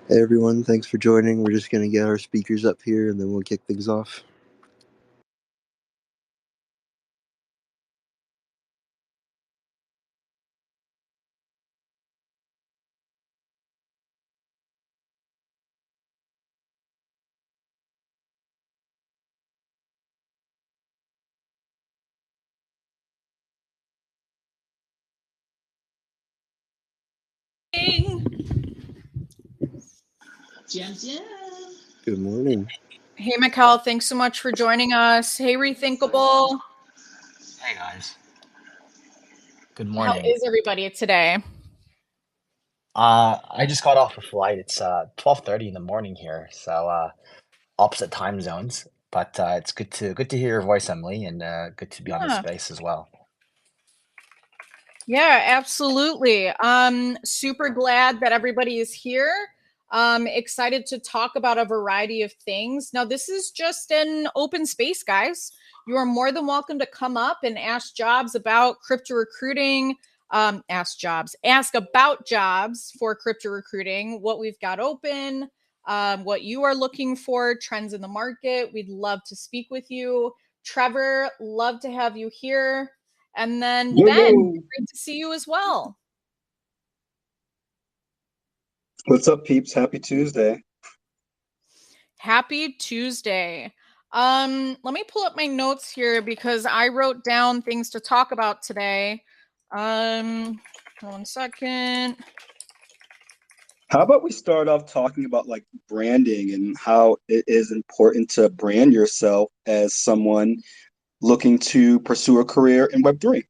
Hey everyone, thanks for joining. We're just going to get our speakers up here and then we'll kick things off. Jam. Good morning. Hey, Mikkel, thanks so much for joining us. Hey, Rethinkable. Hey guys. Good How morning. is everybody today? I just got off a flight. It's 12:30 in the morning here, so opposite time zones. But it's good to hear your voice, Emily, and good to be on this Yeah, space as well. yeah, absolutely. Super glad that everybody is here. Excited to talk about a variety of things. Now, this is just an open space, guys. You are more than welcome to come up and ask jobs about crypto recruiting. Ask about jobs for crypto recruiting, what we've got open, what you are looking for, trends in the market. We'd love to speak with you. Trevor, love to have you here. And then Yo, Ben, yo. great to see you as well. What's up, peeps? Happy Tuesday. Happy Tuesday. Let me pull up my notes here because I wrote down things to talk about today. 1 second. How about we start off talking about like branding and how it is important to brand yourself as someone looking to pursue a career in Web3?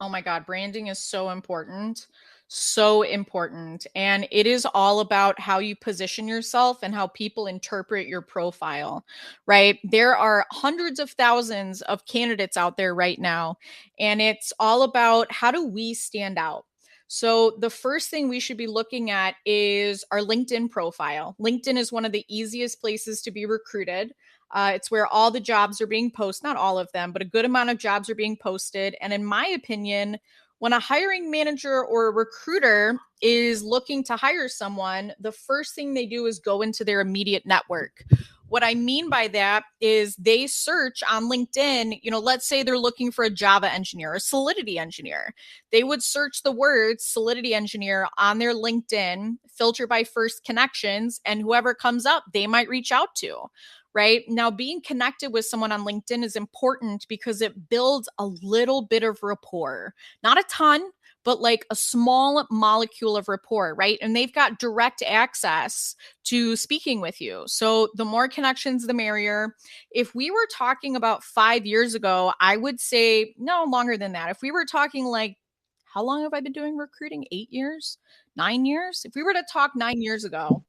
Oh my God, branding is so important. So important. And it is all about how you position yourself and how people interpret your profile, right? There are hundreds of thousands of candidates out there right now. And it's all about how do we stand out? So, the first thing we should be looking at is our LinkedIn profile. LinkedIn is one of the easiest places to be recruited. It's where all the jobs are being posted, not all of them, but a good amount of jobs are being posted. And in my opinion, when a hiring manager or a recruiter is looking to hire someone, the first thing they do is go into their immediate network. What I mean by that is they search on LinkedIn, let's say they're looking for a Java engineer, a Solidity engineer. They would search the words Solidity engineer on their LinkedIn, filter by first connections, and whoever comes up, they might reach out to. Right now, being connected with someone on LinkedIn is important because it builds a little bit of rapport, not a ton, but like a small molecule of rapport, right? And they've got direct access to speaking with you. So the more connections, the merrier. If we were talking about 5 years ago, I would say no longer than that. If we were talking like, how long have I been doing recruiting? 8 years? 9 years? If we were to talk 9 years ago,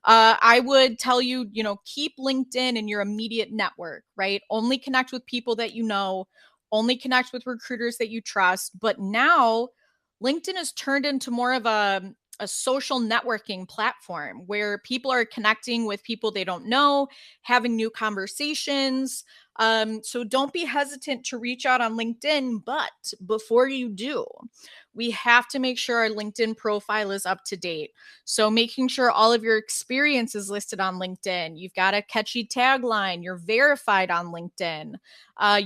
I would tell you, keep LinkedIn in your immediate network, right? Only connect with people that you know, only connect with recruiters that you trust. But now LinkedIn has turned into more of a social networking platform where people are connecting with people they don't know, having new conversations. So don't be hesitant to reach out on LinkedIn. But before you do, we have to make sure our LinkedIn profile is up to date. So making sure all of your experience is listed on LinkedIn. You've got a catchy tagline. You're verified on LinkedIn.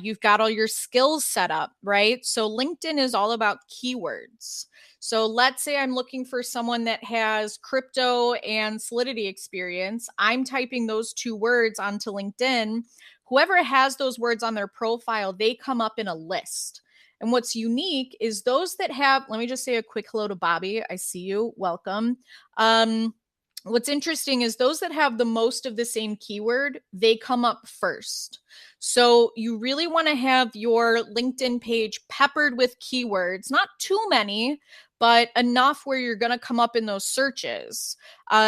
You've got all your skills set up, right? So LinkedIn is all about keywords. So let's say I'm looking for someone that has crypto and Solidity experience. I'm typing those two words onto LinkedIn. Whoever has those words on their profile, they come up in a list. And what's unique is those that have, let me just say a quick hello to Bobby. I see you. Welcome. What's interesting is those that have the most of the same keyword, they come up first. So you really want to have your LinkedIn page peppered with keywords, not too many, but enough where you're going to come up in those searches.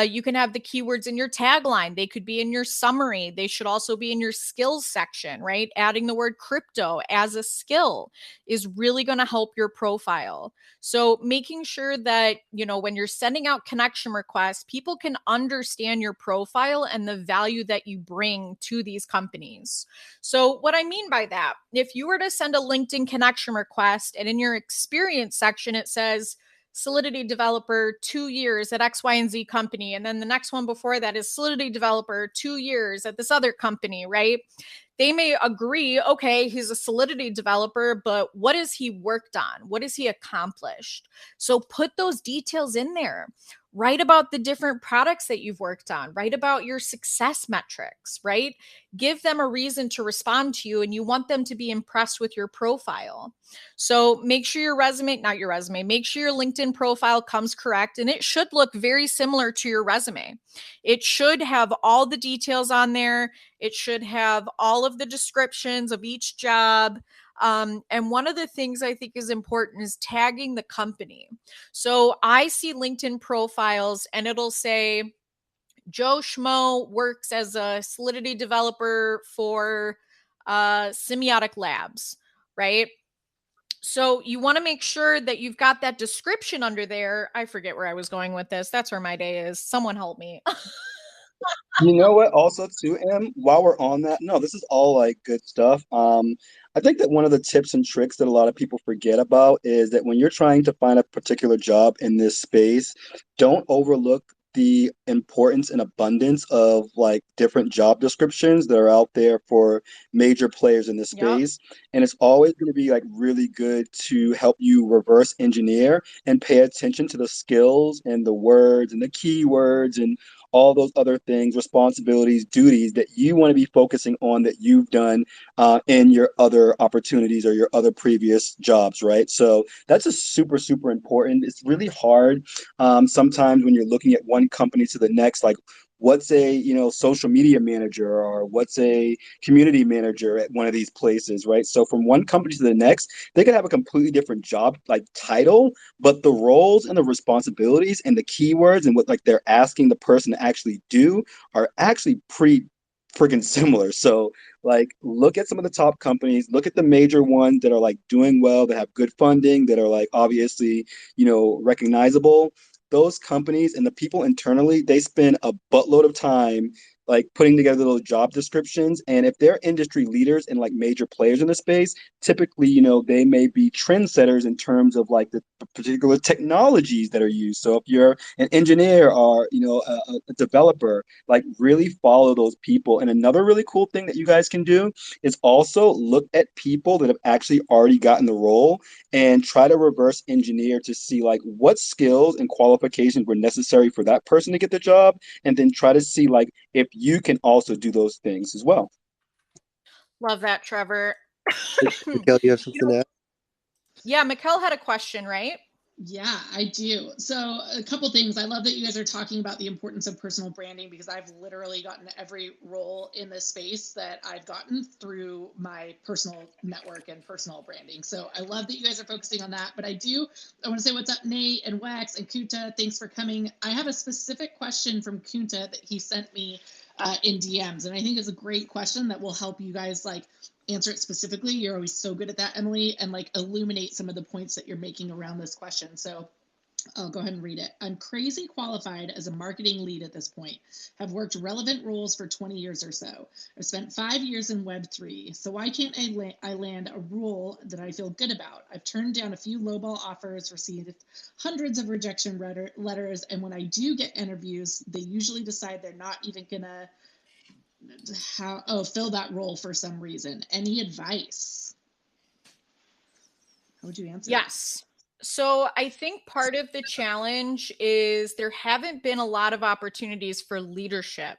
You can have the keywords in your tagline. They could be in your summary. They should also be in your skills section, right? Adding the word crypto as a skill is really going to help your profile. So making sure that, when you're sending out connection requests, people can understand your profile and the value that you bring to these companies. So what I mean by that, if you were to send a LinkedIn connection request and in your experience section, it says, Solidity developer, 2 years at X, Y, and Z company. And then the next one before that is Solidity developer, 2 years at this other company, right? They may agree, okay, he's a Solidity developer, but what has he worked on? What has he accomplished? So put those details in there. Write about the different products that you've worked on. Write about your success metrics, right? Give them a reason to respond to you, and you want them to be impressed with your profile. So make sure your make sure your LinkedIn profile comes correct, and it should look very similar to your resume. It should have all the details on there. It should have all of the descriptions of each job. And one of the things I think is important is tagging the company. So I see LinkedIn profiles and it'll say, Joe Schmo works as a Solidity developer for Semiotic Labs, right? So you want to make sure that you've got that description under there. I forget where I was going with this. That's where my day is. Someone help me. You know what? Also, too, Em, while we're on that, no, this is all like good stuff. I think that one of the tips and tricks that a lot of people forget about is that when you're trying to find a particular job in this space, don't overlook the importance and abundance of like different job descriptions that are out there for major players in this Yep. space. And it's always going to be like really good to help you reverse engineer and pay attention to the skills and the words and the keywords and all those other things, responsibilities, duties that you want to be focusing on that you've done in your other opportunities or your other previous jobs, right? So that's just super, super important. It's really hard sometimes when you're looking at one company to the next, like what's a social media manager or what's a community manager at one of these places, right? So from one company to the next, they could have a completely different job like title, but the roles and the responsibilities and the keywords and what like they're asking the person to actually do are actually pretty freaking similar. So like look at some of the top companies, look at the major ones that are like doing well, that have good funding, that are like obviously, recognizable. Those companies and the people internally, they spend a buttload of time like putting together little job descriptions. And if they're industry leaders and like major players in the space, typically, they may be trendsetters in terms of like the particular technologies that are used. So if you're an engineer or, a developer, like really follow those people. And another really cool thing that you guys can do is also look at people that have actually already gotten the role and try to reverse engineer to see like what skills and qualifications were necessary for that person to get the job, and then try to see like if you can also do those things as well. Love that, Trevor. Mikhail, you have something to add? Yeah, Mikkel had a question, right? Yeah, I do. So a couple things. I love that you guys are talking about the importance of personal branding because I've literally gotten every role in this space that I've gotten through my personal network and personal branding. So I love that you guys are focusing on that. But I want to say what's up, Nate and Wax and Kunta. Thanks for coming. I have a specific question from Kunta that he sent me in DMs. And I think it's a great question that will help you guys like answer it specifically. You're always so good at that, Emily, and like illuminate some of the points that you're making around this question. So I'll go ahead and read it. I'm crazy qualified as a marketing lead at this point. Have worked relevant roles for 20 years or so. I've spent 5 years in Web3. So why can't I land a role that I feel good about? I've turned down a few lowball offers, received hundreds of rejection letters, and when I do get interviews, they usually decide they're not even gonna fill that role for some reason. Any advice? How would you answer? Yes. So I think part of the challenge is there haven't been a lot of opportunities for leadership.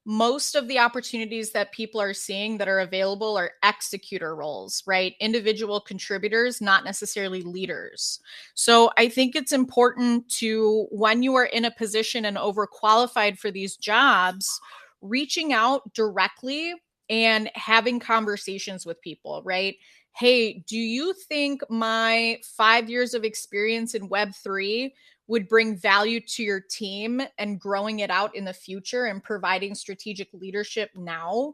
Most of the opportunities that people are seeing that are available are executor roles, right? Individual contributors, not necessarily leaders. So I think it's important to, when you are in a position and overqualified for these jobs, reaching out directly and having conversations with people, right? Hey, do you think my 5 years of experience in Web3 would bring value to your team and growing it out in the future and providing strategic leadership now?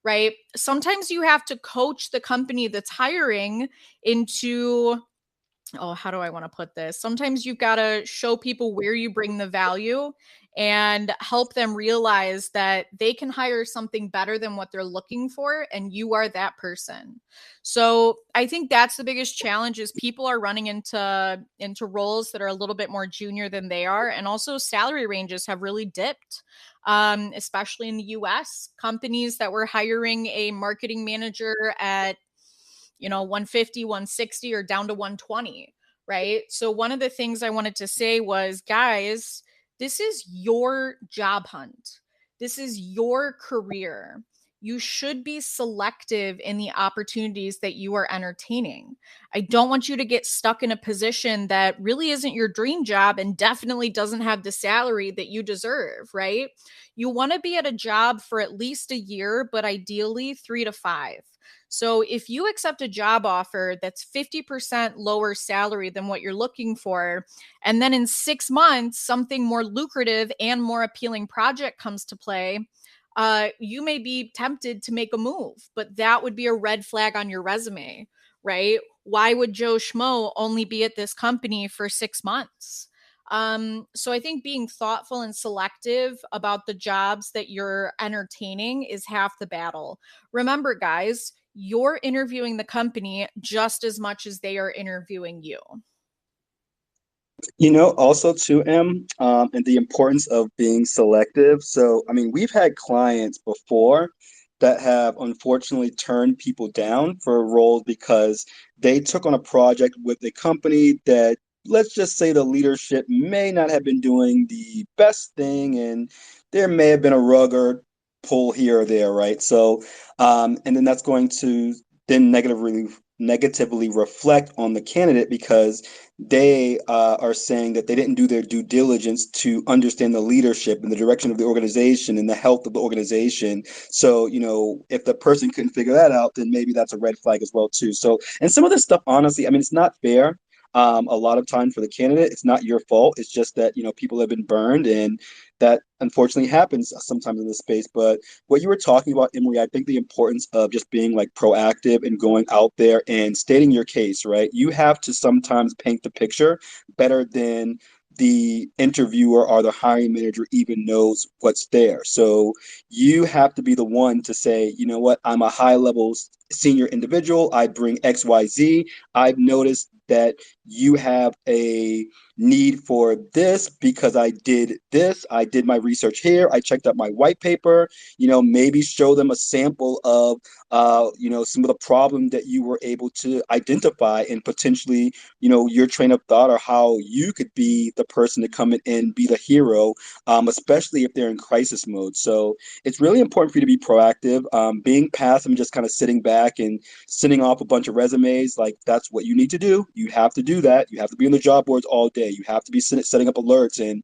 Right? Sometimes you have to coach the company that's hiring into, how do I want to put this? Sometimes you've got to show people where you bring the value and help them realize that they can hire something better than what they're looking for, and you are that person. So I think that's the biggest challenge, is people are running into roles that are a little bit more junior than they are, and also salary ranges have really dipped. Especially in the US, companies that were hiring a marketing manager at 150, 160 or down to 120, right? So one of the things I wanted to say was, guys, this is your job hunt. This is your career. You should be selective in the opportunities that you are entertaining. I don't want you to get stuck in a position that really isn't your dream job and definitely doesn't have the salary that you deserve, right? You want to be at a job for at least a year, but ideally 3 to 5. So if you accept a job offer that's 50% lower salary than what you're looking for, and then in 6 months, something more lucrative and more appealing project comes to play, you may be tempted to make a move, but that would be a red flag on your resume, right? Why would Joe Schmo only be at this company for 6 months? So I think being thoughtful and selective about the jobs that you're entertaining is half the battle. Remember, guys, you're interviewing the company just as much as they are interviewing you. Also too, and the importance of being selective. So, I mean, we've had clients before that have unfortunately turned people down for roles because they took on a project with a company that, let's just say, the leadership may not have been doing the best thing, and there may have been a rug or pull here or there, right? So, and then that's going to then negatively reflect on the candidate because they are saying that they didn't do their due diligence to understand the leadership and the direction of the organization and the health of the organization. So, if the person couldn't figure that out, then maybe that's a red flag as well too. So, and some of this stuff, honestly, I mean, it's not fair. A lot of time for the candidate, it's not your fault. It's just that, people have been burned, and that unfortunately happens sometimes in this space. But what you were talking about, Emily, I think the importance of just being like proactive and going out there and stating your case, right? You have to sometimes paint the picture better than the interviewer or the hiring manager even knows what's there. So you have to be the one to say, you know what, I'm a high level senior individual. I bring XYZ. I've noticed that you have a need for this because I did this. I did my research here. I checked out my white paper. Maybe show them a sample of, some of the problem that you were able to identify, and potentially, your train of thought or how you could be the person to come in and be the hero, especially if they're in crisis mode. So it's really important for you to be proactive. Being passive and just kind of sitting back and sending off a bunch of resumes, like, that's what you need to do. You have to do that. You have to be on the job boards all day. You have to be setting up alerts and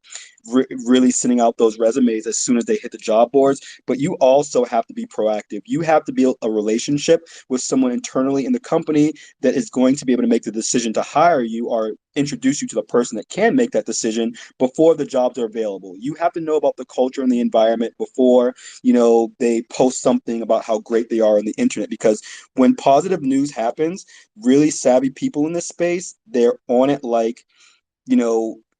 really sending out those resumes as soon as they hit the job boards. But you also have to be proactive. You have to build a relationship with someone internally in the company that is going to be able to make the decision to hire you or introduce you to the person that can make that decision before the jobs are available. You have to know about the culture and the environment before, they post something about how great they are on the internet. Because when positive news happens, really savvy people in this space, they're on it like,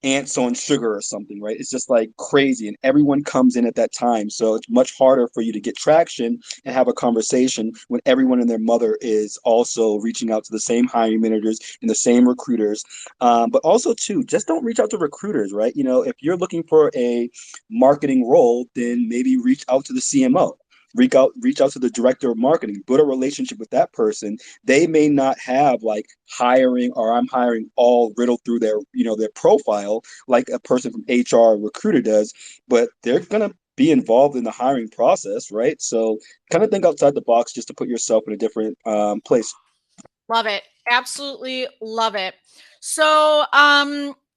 ants on sugar or something, right? It's just like crazy, and everyone comes in at that time. So it's much harder for you to get traction and have a conversation when everyone and their mother is also reaching out to the same hiring managers and the same recruiters. But also too, just don't reach out to recruiters, right? If you're looking for a marketing role, then maybe reach out to the CMO. Reach out to the director of marketing, build a relationship with that person. They may not have like hiring or I'm hiring all riddled through their profile like a person from HR or recruiter does, but they're going to be involved in the hiring process, right? So kind of think outside the box just to put yourself in a different place. Love it. Absolutely love it. So,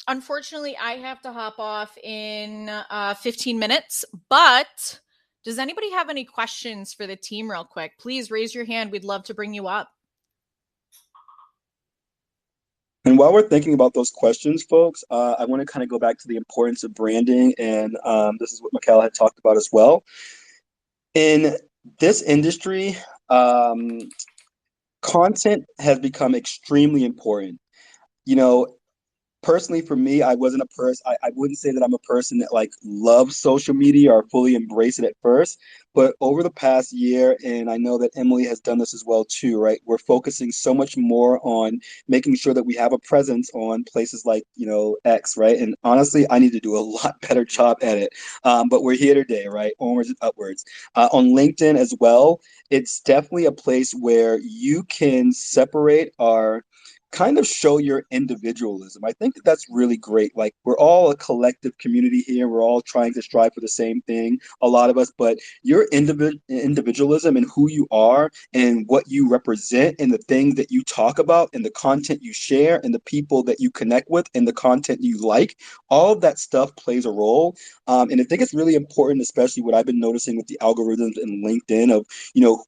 unfortunately, I have to hop off in 15 minutes, but does anybody have any questions for the team real quick? Please raise your hand. We'd love to bring you up. And while we're thinking about those questions, folks, I want to kind of go back to the importance of branding. And this is what Mikhail had talked about as well. In this industry, content has become extremely important. personally, for me, I wasn't a person, I wouldn't say that I'm a person that like loves social media or fully embrace it at first. But over the past year, and I know that Emily has done this as well too, right? We're focusing so much more on making sure that we have a presence on places like, X, right? And honestly, I need to do a lot better job at it. But we're here today, right? Onwards and upwards. On LinkedIn as well, it's definitely a place where you can separate our kind of show your individualism. I think that that's really great. Like we're all a collective community here. We're all trying to strive for the same thing, a lot of us, but your individualism and who you are and what you represent and the things that you talk about and the content you share and the people that you connect with and the content you like, all of that stuff plays a role. And I think it's really important, especially what I've been noticing with the algorithms in LinkedIn of,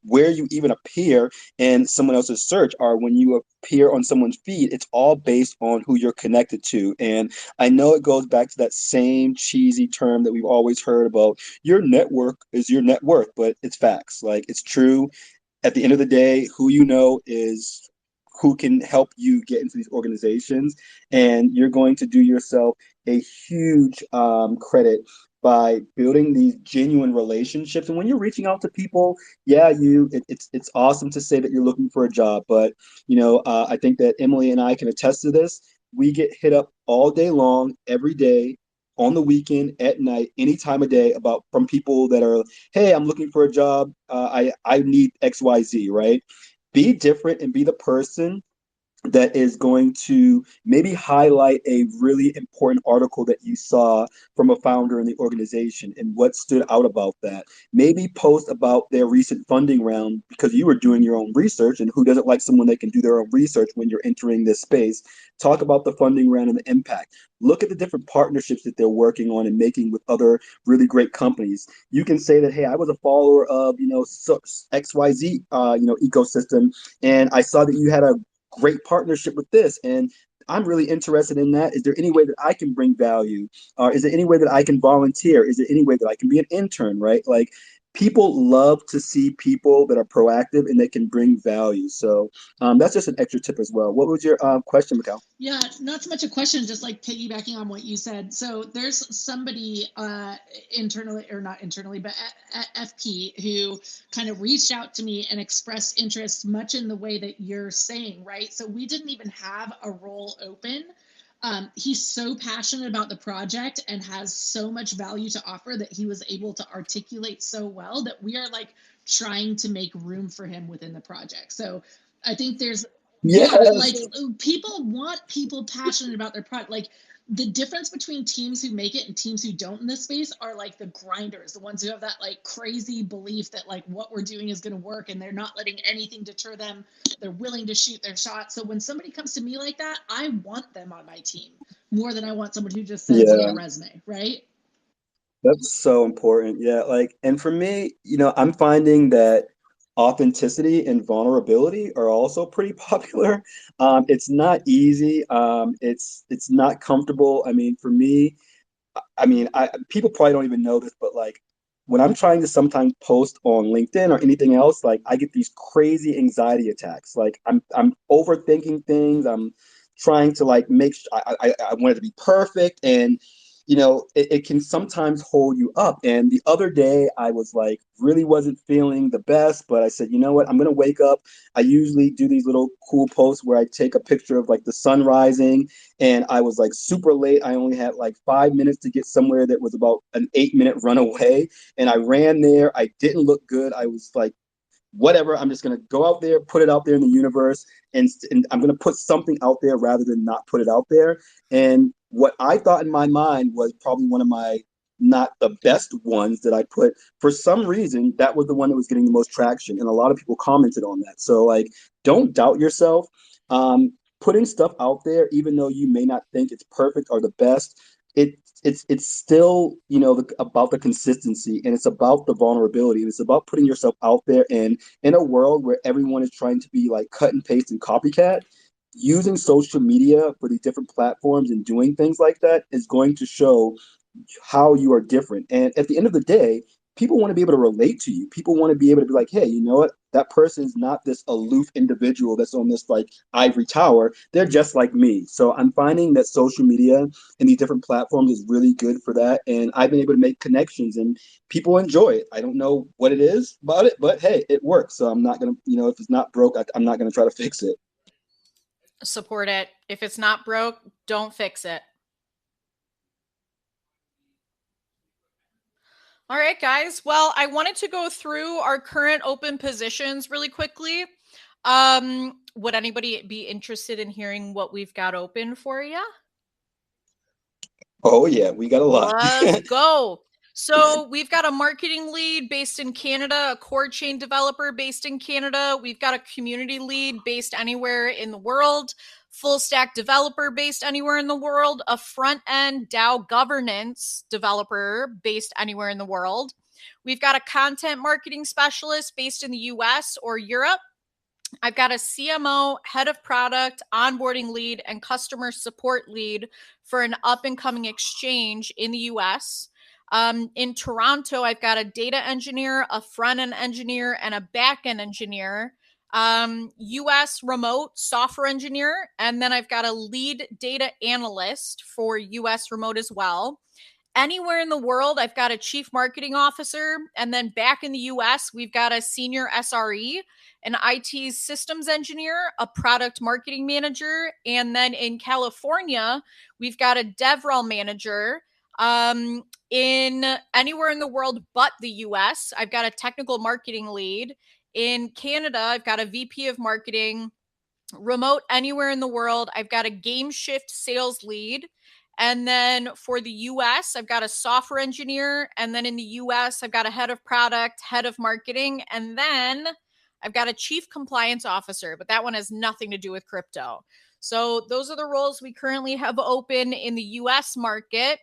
where you even appear in someone else's search or when you appear on someone's feed, it's all based on who you're connected to. And I know it goes back to that same cheesy term that we've always heard about your network is your net worth, but it's facts. Like it's true. At the end of the day, who you know is who can help you get into these organizations. And you're going to do yourself a huge credit by building these genuine relationships. And when you're reaching out to people, yeah, it's awesome to say that you're looking for a job, but I think that Emily and I can attest to this. We get hit up all day long, every day, on the weekend, at night, any time of day, about from people that are, hey, I'm looking for a job. I need XYZ, right? Be different and be the person that is going to maybe highlight a really important article that you saw from a founder in the organization and what stood out about that. Maybe post about their recent funding round because you were doing your own research, and who doesn't like someone that can do their own research when you're entering this space? Talk about the funding round and the impact. Look at the different partnerships that they're working on and making with other really great companies. You can say that, hey, I was a follower of, XYZ, ecosystem, and I saw that you had a great partnership with this, and I'm really interested in that. Is there any way that I can bring value? Or is there any way that I can volunteer? Is there any way that I can be an intern, right? Like people love to see people that are proactive and that can bring value. So that's just an extra tip as well. What was your question, Mikhail? Yeah, not so much a question, just like piggybacking on what you said. So there's somebody internally, or not internally, but at FP who kind of reached out to me and expressed interest much in the way that you're saying, right? So we didn't even have a role open. He's so passionate about the project and has so much value to offer that he was able to articulate so well that we are like trying to make room for him within the project. So I think there's like people want people passionate about their product. Like the difference between teams who make it and teams who don't in this space are like the grinders, the ones who have that like crazy belief that like what we're doing is going to work and they're not letting anything deter them. They're willing to shoot their shot. So when somebody comes to me like that, I want them on my team more than I want someone who just says on a resume, right? That's so important. Yeah, and for me, I'm finding that authenticity and vulnerability are also pretty popular. It's not easy. It's not comfortable. I mean, for me, people probably don't even know this, but like when I'm trying to sometimes post on LinkedIn or anything else, like I get these crazy anxiety attacks. Like I'm overthinking things. I'm trying to like make sure I want it to be perfect, and it can sometimes hold you up. And the other day I was like really wasn't feeling the best, but I said, you know what, I'm gonna wake up. I usually do these little cool posts where I take a picture of like the sun rising, and I was like super late. I only had like 5 minutes to get somewhere that was about an 8-minute run away, and I ran there. I didn't look good. I was like, whatever, I'm just going to go out there, put it out there in the universe, and I'm going to put something out there rather than not put it out there. And what I thought in my mind was probably one of my not the best ones that I put, for some reason that was the one that was getting the most traction, and a lot of people commented on that. So like, don't doubt yourself. Putting stuff out there, even though you may not think it's perfect or the best, it's still about the consistency, and it's about the vulnerability, and it's about putting yourself out there. And in a world where everyone is trying to be like cut and paste and copycat, using social media for these different platforms and doing things like that is going to show how you are different. And at the end of the day, people want to be able to relate to you. People want to be able to be like, hey, you know what, that person is not this aloof individual that's on this like ivory tower. They're just like me. So I'm finding that social media and these different platforms is really good for that. And I've been able to make connections and people enjoy it. I don't know what it is about it, but hey, it works. So I'm not going to, if it's not broke, I'm not going to try to fix it. Support it. If it's not broke, don't fix it. All right, guys. Well, I wanted to go through our current open positions really quickly. Would anybody be interested in hearing what we've got open for you? Oh, yeah, we got a lot. Let's go. So we've got a marketing lead based in Canada, a core chain developer based in Canada. We've got a community lead based anywhere in the world, full stack developer based anywhere in the world, a front end DAO governance developer based anywhere in the world. We've got a content marketing specialist based in the US or Europe. I've got a CMO, head of product, onboarding lead, and customer support lead for an up and coming exchange in the US. In Toronto, I've got a data engineer, a front end engineer, and a back end engineer. US remote software engineer. And then I've got a lead data analyst for US remote as well. Anywhere in the world, I've got a chief marketing officer. And then back in the US, we've got a senior SRE, an IT systems engineer, a product marketing manager. And then in California, we've got a DevRel manager. In anywhere in the world but the US, I've got a technical marketing lead. In Canada, I've got a VP of marketing. Remote anywhere in the world, I've got a game shift sales lead. And then for the US, I've got a software engineer. And then in the US, I've got a head of product, head of marketing. And then I've got a chief compliance officer, but that one has nothing to do with crypto. So those are the roles we currently have open in the US market.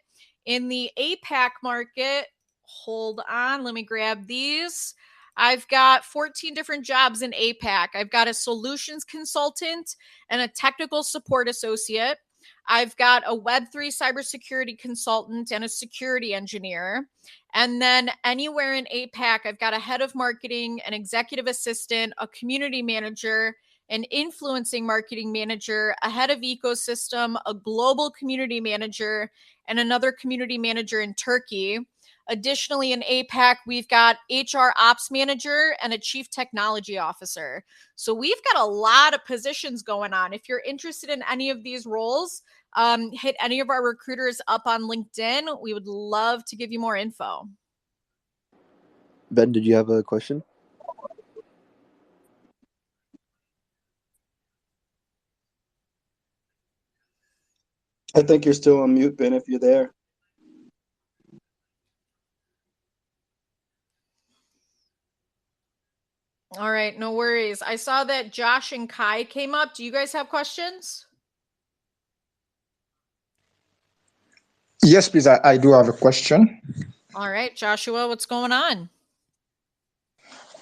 In the APAC market, hold on, let me grab these. I've got 14 different jobs in APAC. I've got a solutions consultant and a technical support associate. I've got a Web3 cybersecurity consultant and a security engineer. And then anywhere in APAC, I've got a head of marketing, an executive assistant, a community manager, an influencing marketing manager, a head of ecosystem, a global community manager, and another community manager in Turkey. Additionally, in APAC, we've got HR ops manager and a chief technology officer. So we've got a lot of positions going on. If you're interested in any of these roles, hit any of our recruiters up on LinkedIn. We would love to give you more info. Ben, did you have a question? I think you're still on mute, Ben, if you're there. All right, no worries. I saw that Josh and Kai came up. Do you guys have questions? Yes, please. I do have a question. All right, Joshua, what's going on?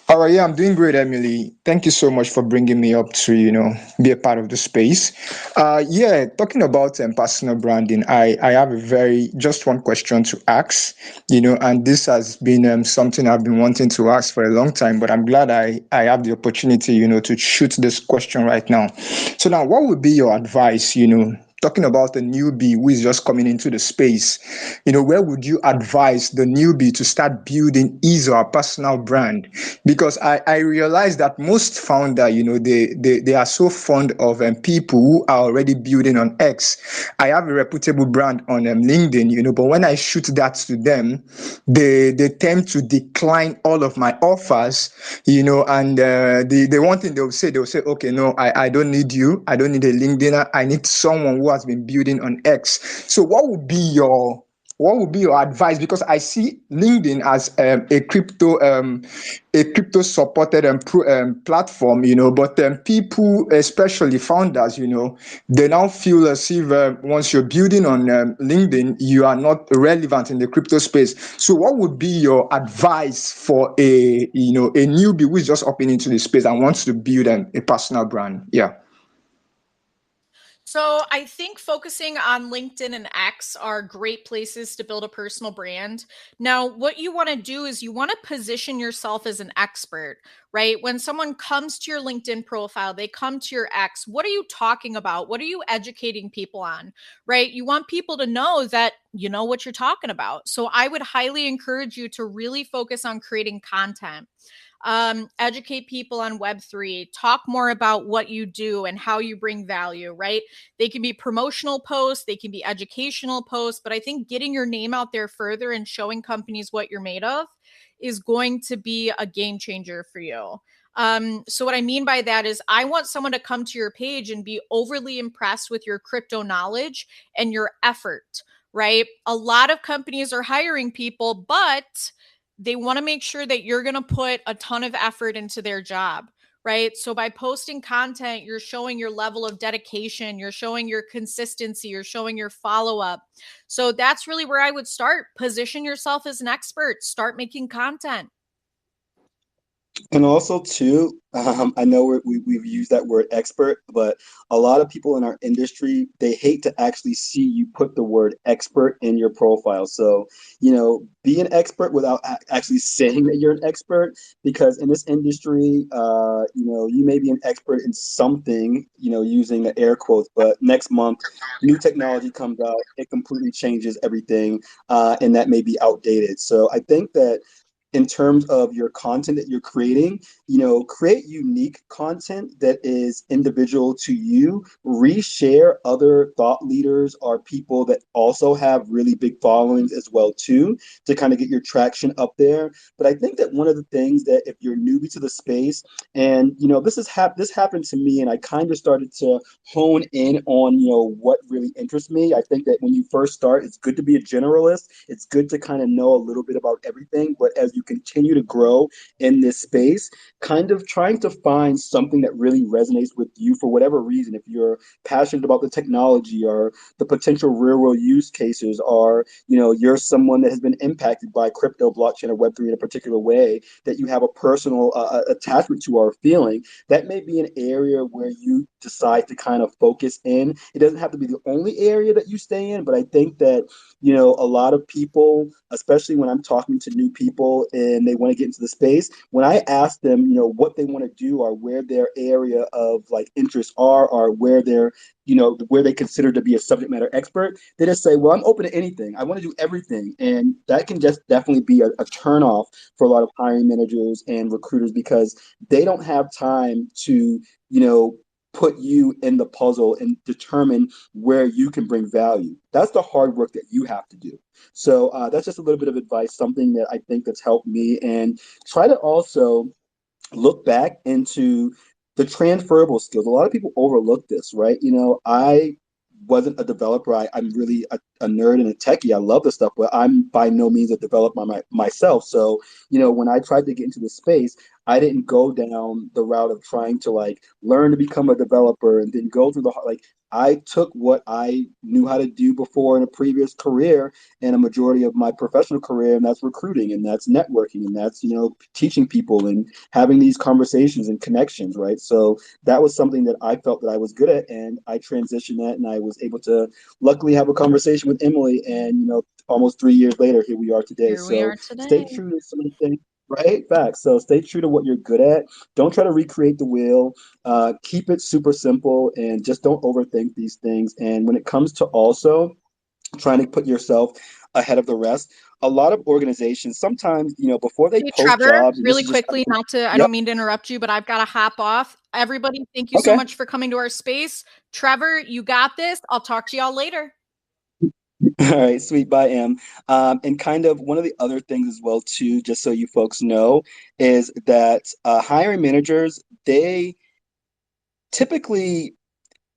All right, yeah, I'm doing great, Emily. Thank you so much for bringing me up to, be a part of the space. Yeah, talking about personal branding, I have just one question to ask, and this has been something I've been wanting to ask for a long time, but I'm glad I have the opportunity, to shoot this question right now. So now, what would be your advice, talking about a newbie who is just coming into the space, where would you advise the newbie to start building his or her personal brand? Because I realize that most founder, they are so fond of people who are already building on X. I have a reputable brand on LinkedIn, but when I shoot that to them, they tend to decline all of my offers, and the one thing they'll say, okay, no, I don't need you. I don't need a LinkedIner. I need someone who has been building on X. So what would be your advice? Because I see LinkedIn as a crypto supported platform, but people, especially founders, they now feel as if once you're building on LinkedIn, you are not relevant in the crypto space. So what would be your advice for a newbie who is just upping into the space and wants to build a personal brand? Yeah. So I think focusing on LinkedIn and X are great places to build a personal brand. Now, what you want to do is you want to position yourself as an expert, right? When someone comes to your LinkedIn profile, they come to your X, what are you talking about? What are you educating people on, right? You want people to know that you know what you're talking about. So I would highly encourage you to really focus on creating content. Educate people on Web3, talk more about what you do and how you bring value, right? They can be promotional posts, they can be educational posts, but I think getting your name out there further and showing companies what you're made of is going to be a game changer for you. So what I mean by that is I want someone to come to your page and be overly impressed with your crypto knowledge and your effort, right? A lot of companies are hiring people, but they want to make sure that you're going to put a ton of effort into their job, right? So by posting content, you're showing your level of dedication, you're showing your consistency, you're showing your follow up. So that's really where I would start. Position yourself as an expert, start making content. And also, too, I know we've used that word expert, but a lot of people in our industry, they hate to actually see you put the word expert in your profile. So, be an expert without actually saying that you're an expert, because in this industry, you may be an expert in something, using the air quotes, but next month, new technology comes out, it completely changes everything, and that may be outdated. So I think that in terms of your content that you're creating, create unique content that is individual to you, reshare other thought leaders or people that also have really big followings as well too, to kind of get your traction up there. But I think that one of the things that if you're newbie to the space, and this happened to me, and I kind of started to hone in on what really interests me. I think that when you first start, it's good to be a generalist. It's good to kind of know a little bit about everything, but as you continue to grow in this space, kind of trying to find something that really resonates with you for whatever reason. If you're passionate about the technology or the potential real world use cases, or you're someone that has been impacted by crypto, blockchain, or Web3 in a particular way that you have a personal attachment to or feeling, that may be an area where you decide to kind of focus in. It doesn't have to be the only area that you stay in, but I think that a lot of people, especially when I'm talking to new people and they want to get into the space, when I ask them, what they want to do or where their area of like interests are, or where where they consider to be a subject matter expert, they just say, well, I'm open to anything. I want to do everything. And that can just definitely be a turn off for a lot of hiring managers and recruiters, because they don't have time to, put you in the puzzle and determine where you can bring value. That's the hard work that you have to do. So that's just a little bit of advice, something that I think that's helped me. And try to also look back into the transferable skills. A lot of people overlook this, right? I wasn't a developer. I'm really a nerd and a techie. I love this stuff, but I'm by no means a developer myself. So, when I tried to get into the space, I didn't go down the route of trying to like learn to become a developer and then go through I took what I knew how to do before in a previous career and a majority of my professional career, and that's recruiting, and that's networking, and that's, teaching people and having these conversations and connections, right? So that was something that I felt that I was good at, and I transitioned that, and I was able to luckily have a conversation with Emily, and almost 3 years later, here we are today. Here we So are stay today. true to some of the things. Right, facts. So stay true to what you're good at. Don't try to recreate the wheel. Keep it super simple, and just don't overthink these things. And when it comes to also trying to put yourself ahead of the rest, a lot of organizations sometimes, before they Hey, post Trevor, jobs, and this really is just quickly, I yep, don't mean to interrupt you, but I've got to hop off. Everybody, thank you so okay. much for coming to our space. Trevor, you got this. I'll talk to y'all later. All right, sweet. Bye, Em. And kind of one of the other things as well, too, just so you folks know, is that hiring managers, they typically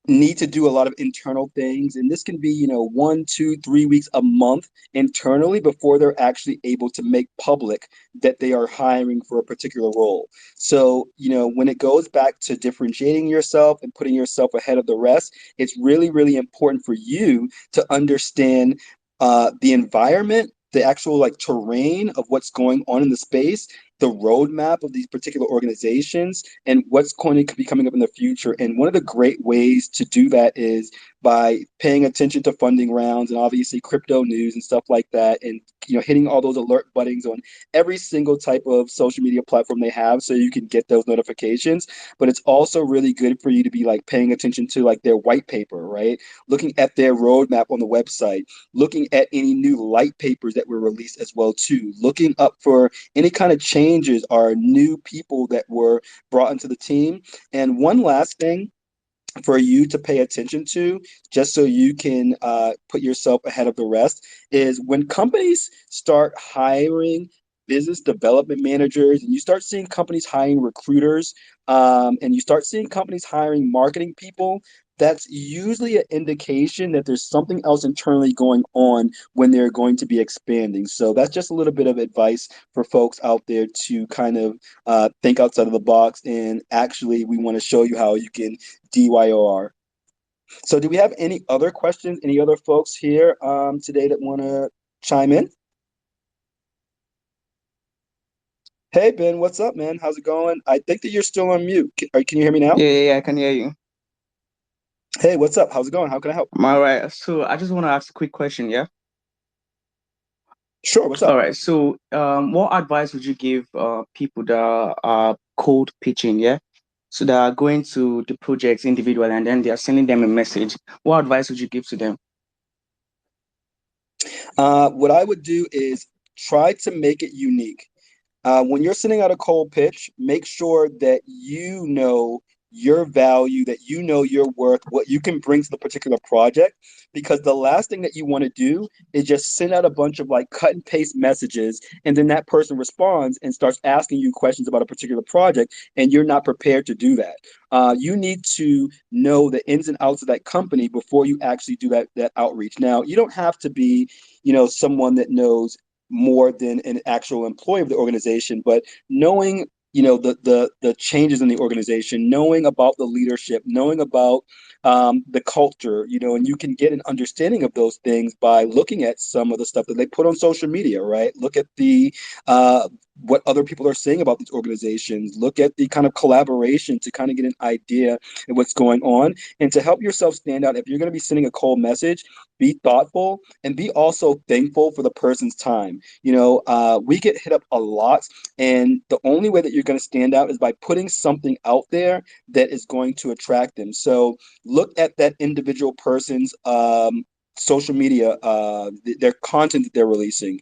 need to do a lot of internal things, and this can be 1 2 3 weeks a month internally before they're actually able to make public that they are hiring for a particular role. So when it goes back to differentiating yourself and putting yourself ahead of the rest, it's really, really important for you to understand the environment, the actual like terrain of what's going on in the space, the roadmap of these particular organizations and what's going to be coming up in the future. And one of the great ways to do that is by paying attention to funding rounds and obviously crypto news and stuff like that, and hitting all those alert buttons on every single type of social media platform they have so you can get those notifications. But it's also really good for you to be like paying attention to like their white paper, right? Looking at their roadmap on the website, looking at any new light papers that were released as well too, looking up for any kind of changes or new people that were brought into the team. And one last thing for you to pay attention to, just so you can put yourself ahead of the rest, is when companies start hiring business development managers, and you start seeing companies hiring recruiters, and you start seeing companies hiring marketing people, that's usually an indication that there's something else internally going on when they're going to be expanding. So that's just a little bit of advice for folks out there to kind of think outside of the box. And actually, we want to show you how you can DYOR. So do we have any other questions? Any other folks here today that want to chime in? Hey, Ben, what's up, man? How's it going? I think that you're still on mute. Can you hear me now? Yeah, I can hear you. Hey, what's up? How's it going? How can I help? All right. So I just want to ask a quick question, yeah? Sure, what's All up? right. So what advice would you give people that are cold pitching, yeah? So they are going to the projects individually and then they are sending them a message. What advice would you give to them? What I would do is try to make it unique. When you're sending out a cold pitch, make sure that you know your value, that you know your worth, what you can bring to the particular project. Because the last thing that you want to do is just send out a bunch of like cut and paste messages, and then that person responds and starts asking you questions about a particular project, and you're not prepared to do that. You need to know the ins and outs of that company before you actually do that outreach. Now, you don't have to be, someone that knows more than an actual employee of the organization, but knowing the changes in the organization, knowing about the leadership, knowing about the culture, and you can get an understanding of those things by looking at some of the stuff that they put on social media, right? Look at the what other people are saying about these organizations. Look at the kind of collaboration to kind of get an idea of what's going on, and to help yourself stand out. If you're going to be sending a cold message, be thoughtful and be also thankful for the person's time. We get hit up a lot, and the only way that you're going to stand out is by putting something out there that is going to attract them. So look at that individual person's social media, their content that they're releasing.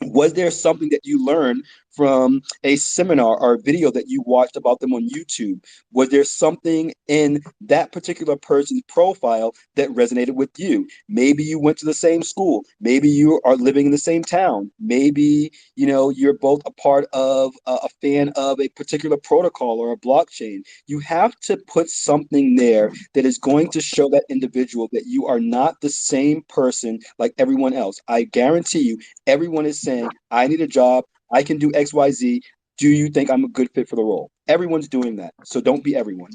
Was there something that you learned from a seminar or a video that you watched about them on YouTube? Was there something in that particular person's profile that resonated with you? Maybe you went to the same school. Maybe you are living in the same town. Maybe, you're both a part of a fan of a particular protocol or a blockchain. You have to put something there that is going to show that individual that you are not the same person like everyone else. I guarantee you, everyone is saying, I need a job. I can do XYZ. Do you think I'm a good fit for the role? Everyone's doing that. So don't be everyone.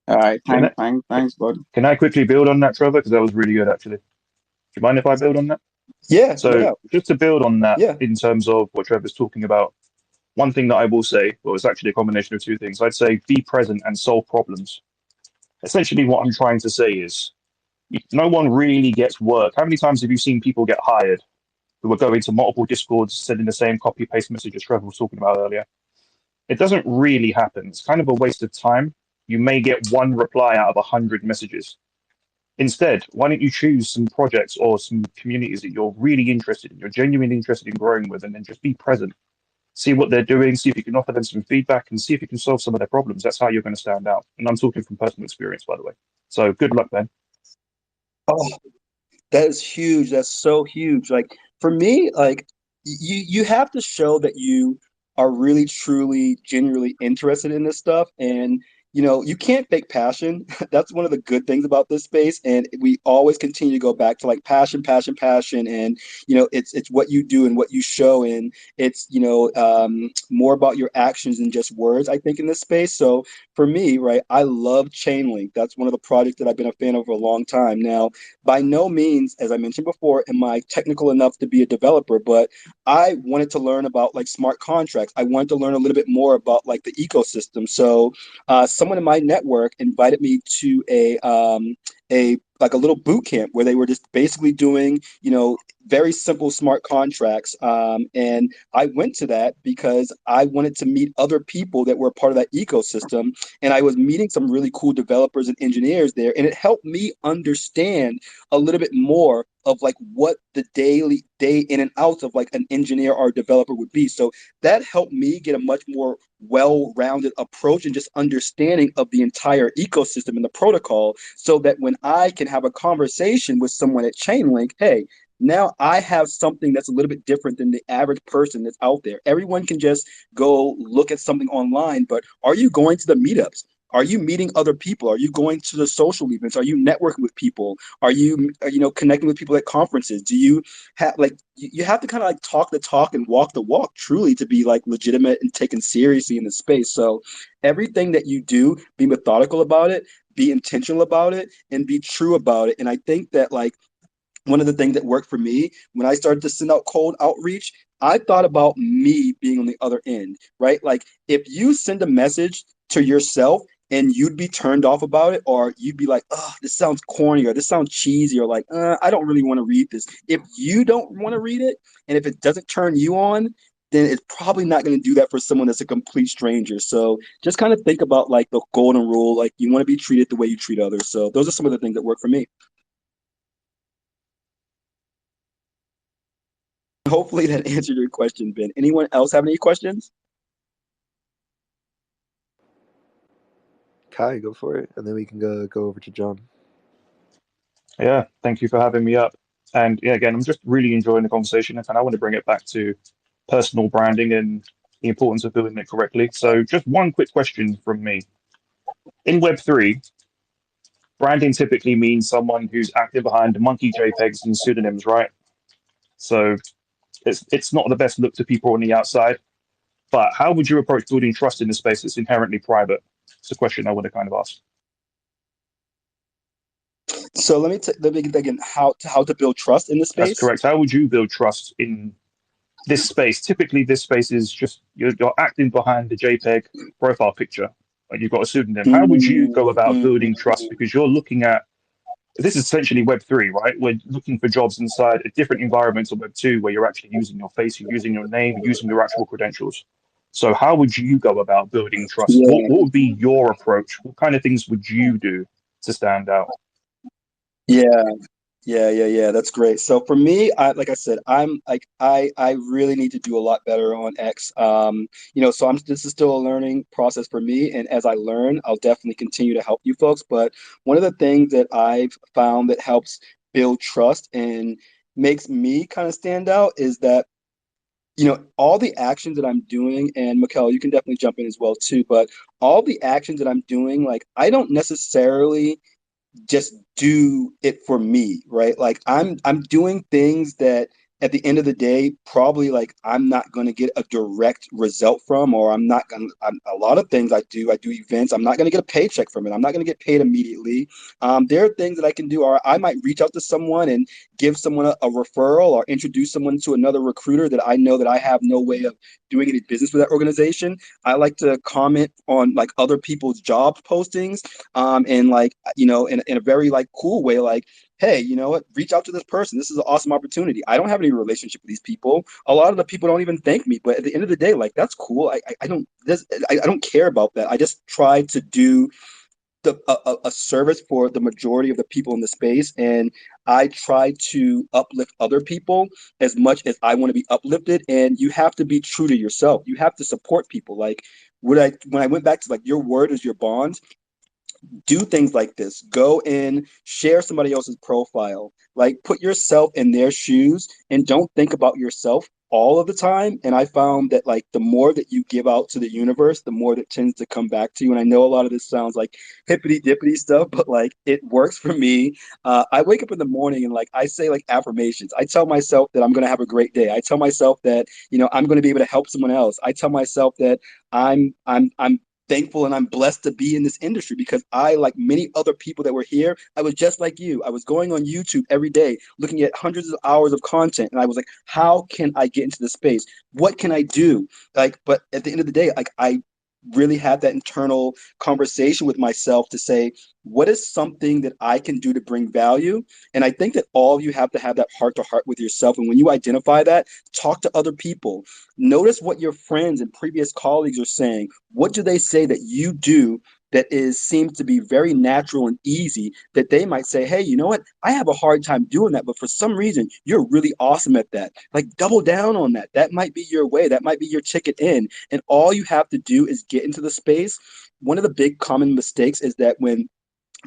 All right. Can I, Thanks, bud. can I quickly build on that, Trevor? Because that was really good, actually. Do you mind if I build on that? Yeah, no So doubt. just to build on that Yeah. in terms of what Trevor's talking about, one thing that I will say, well, it's actually a combination of two things. I'd say be present and solve problems. Essentially, what I'm trying to say is no one really gets work. How many times have you seen people get hired who are going to multiple discords, sending the same copy paste message as Trevor was talking about earlier? It doesn't really happen. It's kind of a waste of time. You may get one reply out of 100 messages. Instead, why don't you choose some projects or some communities that you're really interested in, you're genuinely interested in growing with, and then just be present. See what they're doing, see if you can offer them some feedback, and see if you can solve some of their problems. That's how you're going to stand out. And I'm talking from personal experience, by the way. So good luck, Ben. Oh, that is huge. That's so huge. Like for me, like you have to show that you are really, truly, genuinely interested in this stuff. And you can't fake passion. That's one of the good things about this space. And we always continue to go back to like passion, passion, passion. And, it's what you do and what you show. And it's, more about your actions than just words, I think, in this space. So for me, right, I love Chainlink. That's one of the projects that I've been a fan of for a long time. Now, by no means, as I mentioned before, am I technical enough to be a developer, but I wanted to learn about like smart contracts. I wanted to learn a little bit more about like the ecosystem. So someone in my network invited me to a like a little boot camp where they were just basically doing, very simple smart contracts. And I went to that because I wanted to meet other people that were part of that ecosystem. And I was meeting some really cool developers and engineers there. And it helped me understand a little bit more of like what the daily day in and out of like an engineer or developer would be. So that helped me get a much more well-rounded approach and just understanding of the entire ecosystem and the protocol, so that when I can have a conversation with someone at Chainlink, hey, now I have something that's a little bit different than the average person that's out there. Everyone can just go look at something online, but are you going to the meetups? Are you meeting other people? Are you going to the social events? Are you networking with people? Are you, connecting with people at conferences? Do you have like you have to kind of like talk the talk and walk the walk truly to be like legitimate and taken seriously in the space. So everything that you do, be methodical about it, be intentional about it, and be true about it. And I think that like one of the things that worked for me when I started to send out cold outreach, I thought about me being on the other end, right? Like if you send a message to yourself and you'd be turned off about it, or you'd be like, oh, this sounds corny, or this sounds cheesy, or like, I don't really want to read this. If you don't want to read it, and if it doesn't turn you on, then it's probably not going to do that for someone that's a complete stranger. So just kind of think about like the golden rule, like you want to be treated the way you treat others. So those are some of the things that work for me. Hopefully that answered your question, Ben. Anyone else have any questions? Kai, go for it, and then we can go over to John. Yeah, thank you for having me up. And yeah, again, I'm just really enjoying the conversation, and I want to bring it back to personal branding and the importance of building it correctly. So, just one quick question from me. In Web3, branding typically means someone who's active behind monkey JPEGs and pseudonyms, right? So, it's not the best look to people on the outside. But how would you approach building trust in a space that's inherently private? It's a question I want to kind of ask. So let me get again how to build trust in the That's space. correct. How would you build trust in this space? Typically, this space is just you're acting behind the JPEG profile picture, like you've got a pseudonym. How would you go about building trust? Mm-hmm. Because you're looking at this is essentially Web3, right? We're looking for jobs inside a different environment of Web2 where you're actually using your face, you're using your name, you're using your actual credentials. So, how would you go about building trust? What Yeah, would be your approach? What kind of things would you do to stand out? yeah. Yeah. That's great. So for me, I like I said, I'm like I really need to do a lot better on X. So I'm this is still a learning process for me, and as I learn, I'll definitely continue to help you folks. But one of the things that I've found that helps build trust and makes me kind of stand out is that all the actions that I'm doing, and Mikkel, you can definitely jump in as well too, but all the actions that I'm doing, like I don't necessarily just do it for me, right? Like I'm doing things that at the end of the day, probably like I'm not going to get a direct result from, or I'm not going to, a lot of things I do events, I'm not going to get a paycheck from it. I'm not going to get paid immediately. There are things that I can do, or I might reach out to someone and give someone a referral or introduce someone to another recruiter that I know that I have no way of doing any business with that organization. I like to comment on like other people's job postings, and like in a very like cool way, like, hey, you know what, reach out to this person, this is an awesome opportunity. I don't have any relationship with these people, a lot of the people don't even thank me, but at the end of the day, like, that's cool. I don't care about that. I just try to do a service for the majority of the people in the space, and I try to uplift other people as much as I want to be uplifted. And you have to be true to yourself, you have to support people. Like when I went back to like your word is your bond, do things like this. Go and share somebody else's profile. Like put yourself in their shoes and don't think about yourself. all of the time. And I found that like the more that you give out to the universe, the more that tends to come back to you. And I know a lot of this sounds like hippity dippity stuff, but like it works for me. I wake up in the morning and like I say like affirmations. I tell myself that I'm going to have a great day. I tell myself that, you know, I'm going to be able to help someone else. I tell myself that I'm thankful and I'm blessed to be in this industry because I, like many other people that were here, I was just like you. I was going on YouTube every day, looking at hundreds of hours of content. And I was like, how can I get into this space? What can I do? Like, but at the end of the day, like I really had that internal conversation with myself to say, what is something that I can do to bring value? And I think that all of you have to have that heart to heart with yourself. And when you identify that, talk to other people. Notice what your friends and previous colleagues are saying. What do they say that you do that is seems to be very natural and easy that they might say, hey, you know what? I have a hard time doing that, but for some reason, you're really awesome at that. Like double down on that. That might be your way. That might be your ticket in. And all you have to do is get into the space. One of the big common mistakes is that when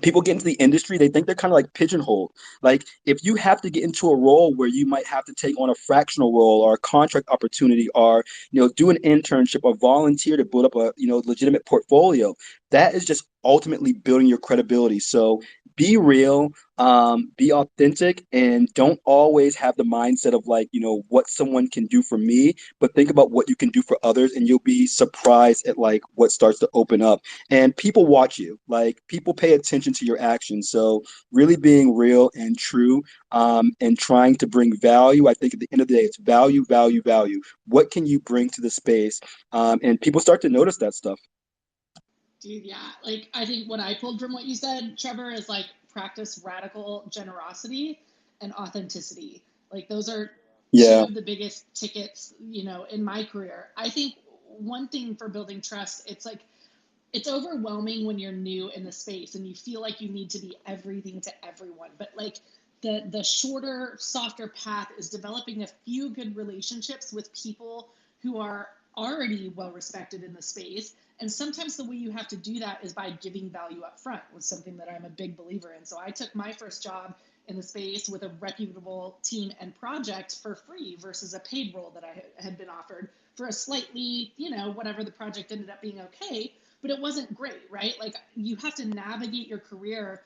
people get into the industry, they think they're kind of like pigeonholed. Like if you have to get into a role where you might have to take on a fractional role or a contract opportunity or, you know, do an internship or volunteer to build up a, you know, legitimate portfolio, that is just ultimately building your credibility. So be real, be authentic, and don't always have the mindset of like, you know, what someone can do for me, but think about what you can do for others, and you'll be surprised at like what starts to open up. And people watch you, like people pay attention to your actions. So really being real and true, and trying to bring value. I think at the end of the day, it's value, value, value. What can you bring to the space? And people start to notice that stuff. Dude, yeah. Like, I think what I pulled from what you said, Trevor, is like practice radical generosity and authenticity. Like, those are two Yeah. of the biggest tickets, you know, in my career. I think one thing for building trust, it's like, it's overwhelming when you're new in the space and you feel like you need to be everything to everyone. But like, the shorter, softer path is developing a few good relationships with people who are already well respected in the space. And sometimes the way you have to do that is by giving value up front, was something that I'm a big believer in. So I took my first job in the space with a reputable team and project for free versus a paid role that I had been offered for a slightly, you know, whatever, the project ended up being okay, but it wasn't great, right? Like, you have to navigate your career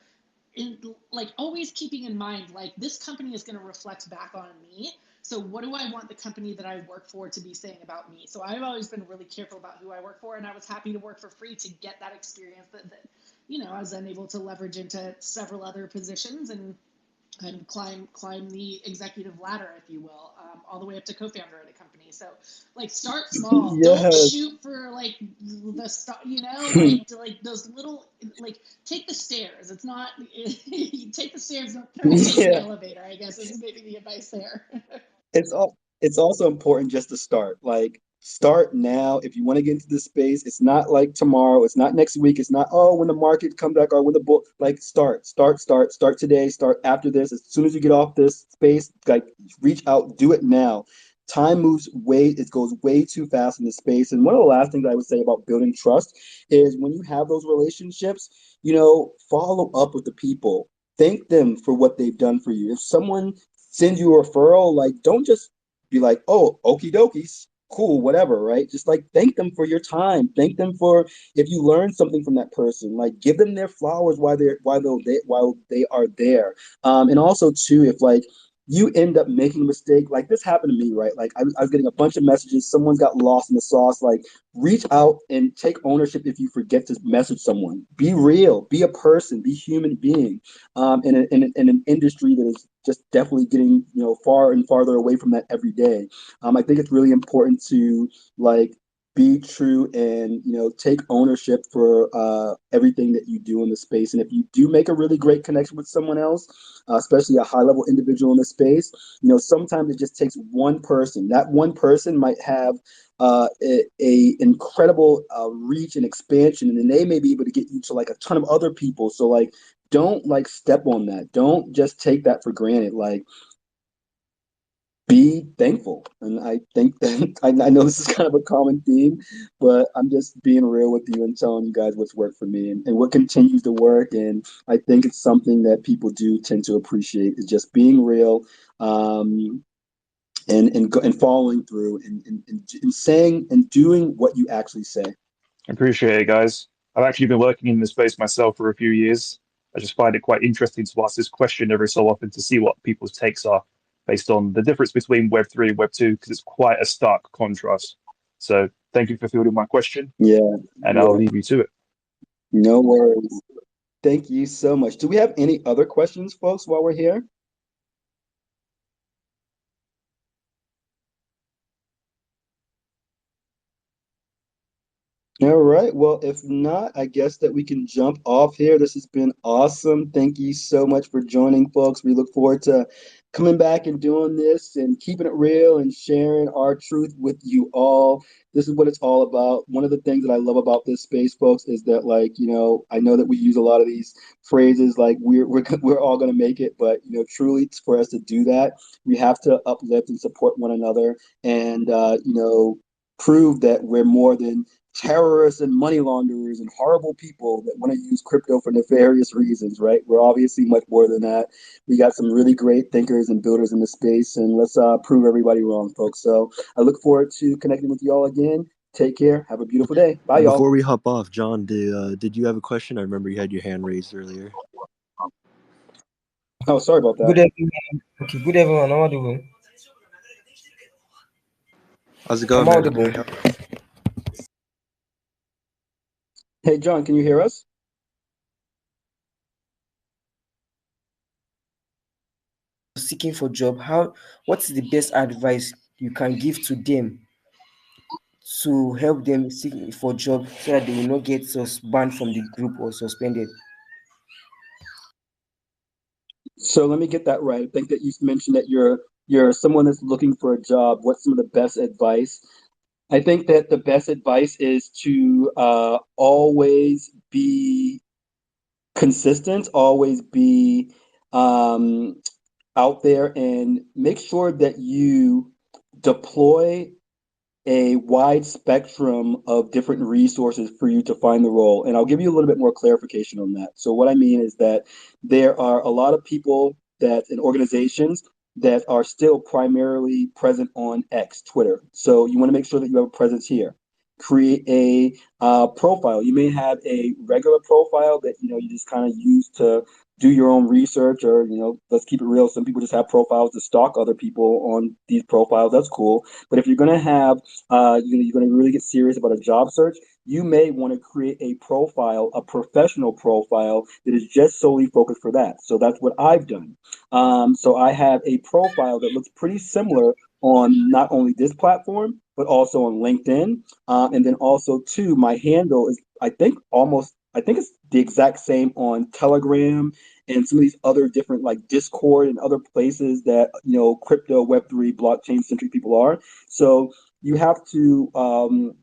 in, like, always keeping in mind, like, this company is going to reflect back on me. So what do I want the company that I work for to be saying about me? So I've always been really careful about who I work for, and I was happy to work for free to get that experience that you know, I was then able to leverage into several other positions and climb the executive ladder, if you will, all the way up to co-founder at a company. So like, start small. Don't Yes. shoot for like the stuff, you know, like to like those little, like, take the stairs. It's not you take the stairs, don't try to take the Yeah. elevator, I guess, is maybe the advice there. It's also important just to start. Like start now if you want to get into this space. It's not like tomorrow, it's not next week, it's not oh when the market comes back or when the bull, like start today, start after this. As soon as you get off this space, like reach out, do it now. Time moves way, it goes way too fast in this space. And one of the last things I would say about building trust is when you have those relationships, you know, follow up with the people. Thank them for what they've done for you. If someone sends you a referral, like don't just be like, oh, okie dokies, cool, whatever, right? Just like thank them for your time. Thank them for if you learn something from that person. Like give them their flowers while they are there. And also too, if like you end up making a mistake, like this happened to me, right? Like I was getting a bunch of messages, someone's got lost in the sauce. Like reach out and take ownership if you forget to message someone. Be real, be a person, be human being. In an industry that is just definitely getting, you know, far and farther away from that every day. I think it's really important to like be true and, you know, take ownership for everything that you do in the space. And if you do make a really great connection with someone else, especially a high level individual in the space, you know, sometimes it just takes one person. That one person might have a incredible reach and expansion, and then they may be able to get you to like a ton of other people. So like don't like step on that. Don't just take that for granted. Like be thankful. And I think that I know this is kind of a common theme, but I'm just being real with you and telling you guys what's worked for me and what continues to work. And I think it's something that people do tend to appreciate is just being real. and following through and saying and doing what you actually say. Appreciate it, guys. I've actually been working in this space myself for a few years. I just find it quite interesting to ask this question every so often to see what people's takes are based on the difference between Web3 and Web2, because it's quite a stark contrast. So thank you for fielding my question, Yeah, and I'll yeah. leave you to it. No worries. Thank you so much. Do we have any other questions, folks, while we're here? All right. Well, if not, I guess that we can jump off here. This has been awesome. Thank you so much for joining, folks. We look forward to coming back and doing this and keeping it real and sharing our truth with you all. This is what it's all about. One of the things that I love about this space, folks, is that, like, I know that we use a lot of these phrases like we're all going to make it, but truly for us to do that, we have to uplift and support one another and prove that we're more than terrorists and money launderers and horrible people that want to use crypto for nefarious reasons, right? We're obviously much more than that. We got some really great thinkers and builders in the space, and let's prove everybody wrong, folks. So I look forward to connecting with you all again. Take care. Have a beautiful day. Bye, y'all. Before we hop off, John, did you have a question? I remember you had your hand raised earlier. Oh, sorry about that. Good everyone. Okay, good everyone. I'm audible. How's it going, I'm man? audible. Hey, John, can you hear us? Seeking for job. What's the best advice you can give to them to help them seek for job so that they will not get banned from the group or suspended? So let me get that right. I think that you mentioned that you're someone that's looking for a job. What's some of the best advice? I think that the best advice is to always be consistent, always be um, out there, and make sure that you deploy a wide spectrum of different resources for you to find the role. And I'll give you a little bit more clarification on that. So, what I mean is that there are a lot of people that in organizations that are still primarily present on X, Twitter. So, you want to make sure that you have a presence here. Create a profile. You may have a regular profile that you just kind of use to do your own research, or let's keep it real. Some people just have profiles to stalk other people on these profiles. That's cool. But if you're going to have you're going to really get serious about a job search, you may want to create a profile, a professional profile that is just solely focused for that. So that's what I've done. So I have a profile that looks pretty similar on not only this platform, but also on LinkedIn. And then also, too, my handle is, I think it's the exact same on Telegram and some of these other different like Discord and other places that, crypto, Web3, blockchain centric people are. So you have to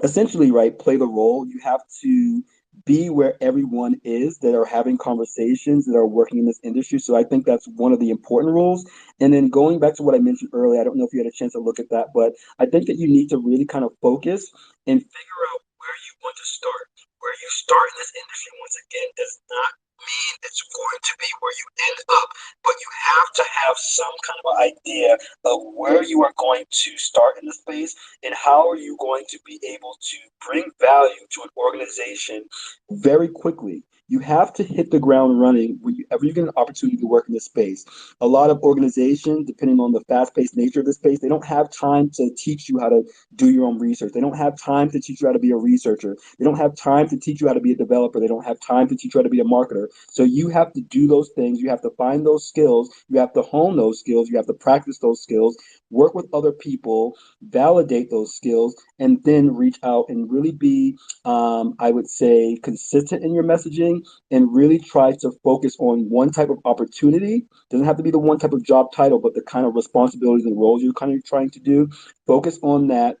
essentially, right, play the role. You have to be where everyone is that are having conversations, that are working in this industry. So I think that's one of the important rules. And then going back to what I mentioned earlier, I don't know if you had a chance to look at that, but I think that you need to really kind of focus and figure out where you want to start. Where you start in this industry, once again, does not mean it's going to be where you end up, but you have to have some kind of idea of where you are going to start in the space and how are you going to be able to bring value to an organization very quickly. You have to hit the ground running whenever you get an opportunity to work in this space. A lot of organizations, depending on the fast-paced nature of the space, they don't have time to teach you how to do your own research. They don't have time to teach you how to be a researcher. They don't have time to teach you how to be a developer. They don't have time to teach you how to be a marketer. So you have to do those things. You have to find those skills. You have to hone those skills. You have to practice those skills, work with other people, validate those skills, and then reach out and really be, I would say, consistent in your messaging and really try to focus on one type of opportunity. Doesn't have to be the one type of job title, but the kind of responsibilities and roles you're kind of trying to do. Focus on that.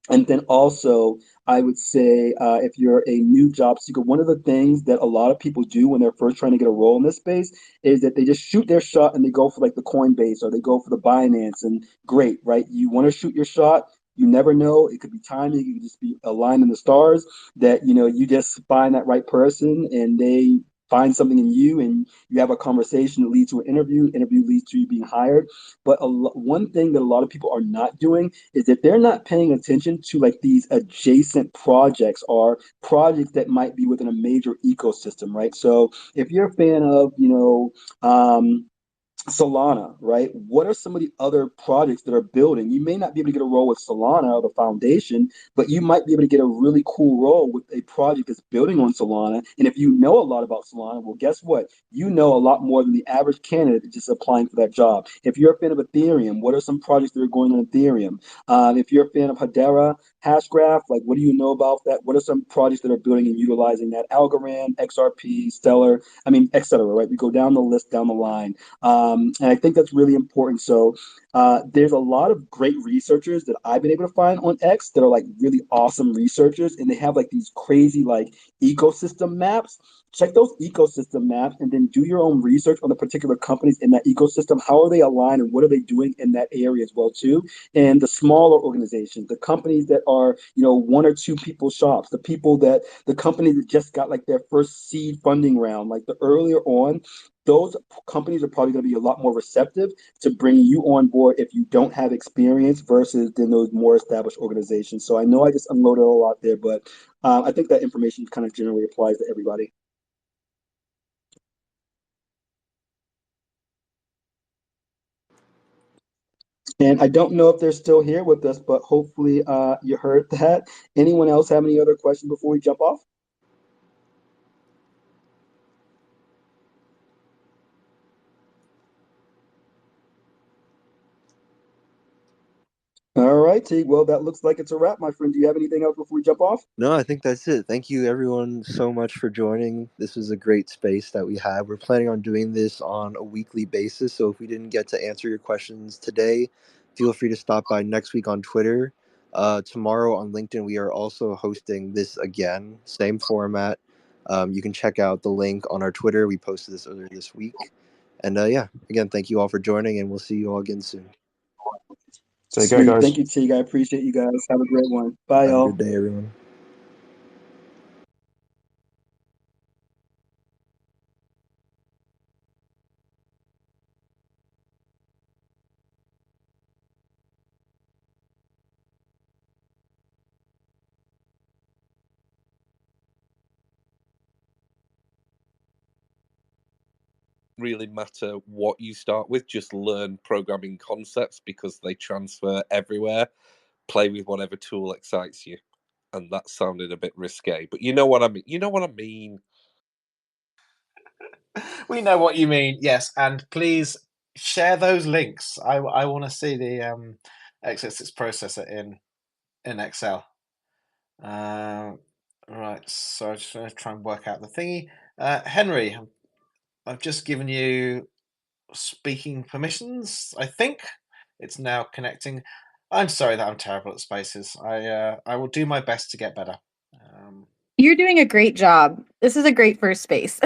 And then also, I would say if you're a new job seeker, one of the things that a lot of people do when they're first trying to get a role in this space is that they just shoot their shot and they go for like the Coinbase or they go for the Binance. And great, right? You want to shoot your shot. You never know. It could be timing. It could just be aligned in the stars that, you just find that right person and they finds something in you and you have a conversation that leads to an interview leads to you being hired. But one thing that a lot of people are not doing is that they're not paying attention to like these adjacent projects or projects that might be within a major ecosystem, right? So if you're a fan of, Solana, right? What are some of the other projects that are building? You may not be able to get a role with Solana or the foundation, but you might be able to get a really cool role with a project that's building on Solana. And if you know a lot about Solana, well, guess what? You know a lot more than the average candidate that's just applying for that job. If you're a fan of Ethereum, what are some projects that are going on Ethereum? If you're a fan of Hedera, Hashgraph, like what do you know about that? What are some projects that are building and utilizing that? Algorand, XRP, Stellar, et cetera, right? We go down the list, down the line. And I think that's really important. So there's a lot of great researchers that I've been able to find on X that are like really awesome researchers, and they have like these crazy like ecosystem maps. Check those ecosystem maps and then do your own research on the particular companies in that ecosystem. How are they aligned and what are they doing in that area as well too? And the smaller organizations, the companies that are, one or two people shops, the companies that just got like their first seed funding round, like the earlier on, those companies are probably going to be a lot more receptive to bringing you on board if you don't have experience versus than those more established organizations. So I know I just unloaded a lot there, but I think that information kind of generally applies to everybody. And I don't know if they're still here with us, but hopefully you heard that. Anyone else have any other questions before we jump off? All right, Teague. Well, that looks like it's a wrap, my friend. Do you have anything else before we jump off? No, I think that's it. Thank you, everyone, so much for joining. This was a great space that we had. We're planning on doing this on a weekly basis. So if we didn't get to answer your questions today, feel free to stop by next week on Twitter. Tomorrow on LinkedIn, we are also hosting this again, same format. You can check out the link on our Twitter. We posted this earlier this week. And yeah, again, thank you all for joining, and we'll see you all again soon. Take care, Sweet. guys. Thank you, Teague. I appreciate you guys. Have a great one. Bye, Have a y'all. good day, everyone. Really matter what you start with, just learn programming concepts because they transfer everywhere. Play with whatever tool excites you. And that sounded a bit risque, but you know what I mean. We know what you mean, yes. And please share those links. I want to see the x86 processor in Excel. Right, so I'm just going to try and work out the thingy. Henry, I've just given you speaking permissions, I think. It's now connecting. I'm sorry that I'm terrible at spaces. I will do my best to get better. You're doing a great job. This is a great first space.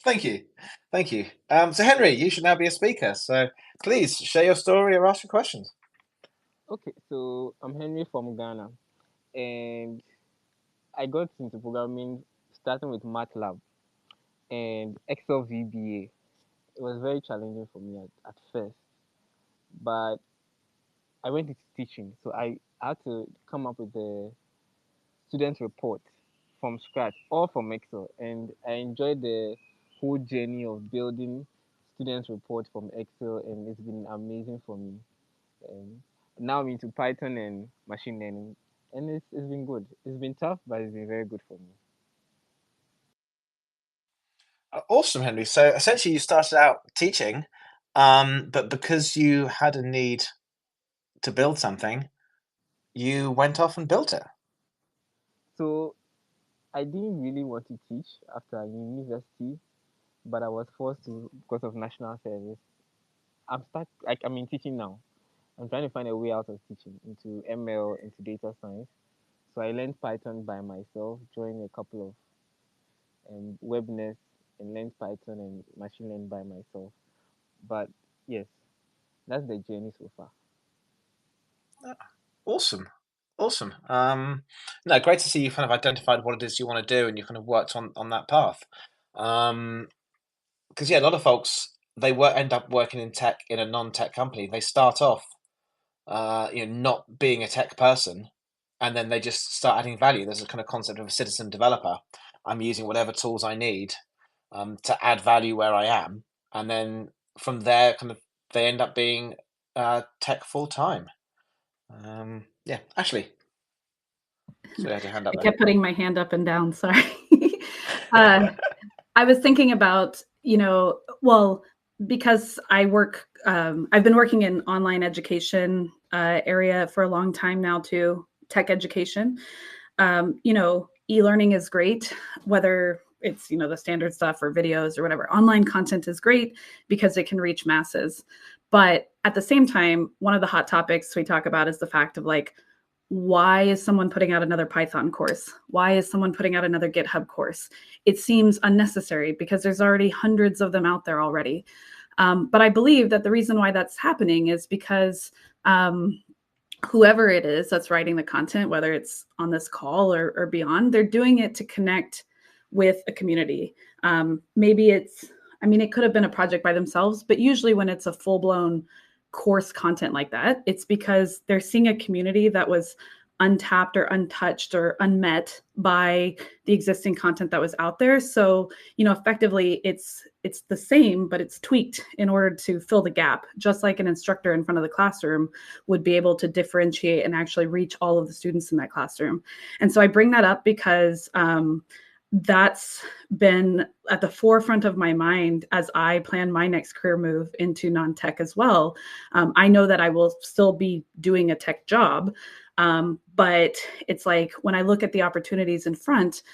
Thank you. Thank you. So Henry, you should now be a speaker. So please share your story or ask your questions. Okay, so I'm Henry from Ghana, and I got into programming starting with MATLAB and Excel VBA. It was very challenging for me at first, but I went into teaching, so I had to come up with a student report from scratch, all from Excel, and I enjoyed the whole journey of building student reports from Excel, and it's been amazing for me. And now I'm into Python and machine learning, and it's been good. It's been tough, but it's been very good for me. Awesome, Henry. So essentially, you started out teaching, but because you had a need to build something, you went off and built it. So I didn't really want to teach after university, but I was forced to because of national service. I'm in teaching now. I'm trying to find a way out of teaching into ML, into data science. So I learned Python by myself, joined a couple of webinars, and learned Python and machine learning by myself. But yes, that's the journey so far. Awesome. No, great to see you kind of identified what it is you want to do and you kind of worked on that path. Because a lot of folks, they end up working in tech in a non-tech company. They start off, not being a tech person, and then they just start adding value. There's a kind of concept of a citizen developer. I'm using whatever tools I need to add value where I am, and then from there, they end up being tech full time. Ashley, so you had your hand up I there. kept putting my hand up and down. Sorry. I was thinking about, because I work, I've been working in online education area for a long time now too, tech education. E-learning is great, whether it's, the standard stuff or videos or whatever. Online content is great because it can reach masses. But at the same time, one of the hot topics we talk about is the fact of why is someone putting out another Python course? Why is someone putting out another GitHub course? It seems unnecessary because there's already hundreds of them out there already. But I believe that the reason why that's happening is because whoever it is that's writing the content, whether it's on this call or beyond, they're doing it to connect with a community. Maybe it could have been a project by themselves, but usually when it's a full-blown course content like that, it's because they're seeing a community that was untapped or untouched or unmet by the existing content that was out there. So, effectively it's the same, but it's tweaked in order to fill the gap, just like an instructor in front of the classroom would be able to differentiate and actually reach all of the students in that classroom. And so I bring that up because that's been at the forefront of my mind as I plan my next career move into non-tech as well. I know that I will still be doing a tech job, but it's like when I look at the opportunities in front,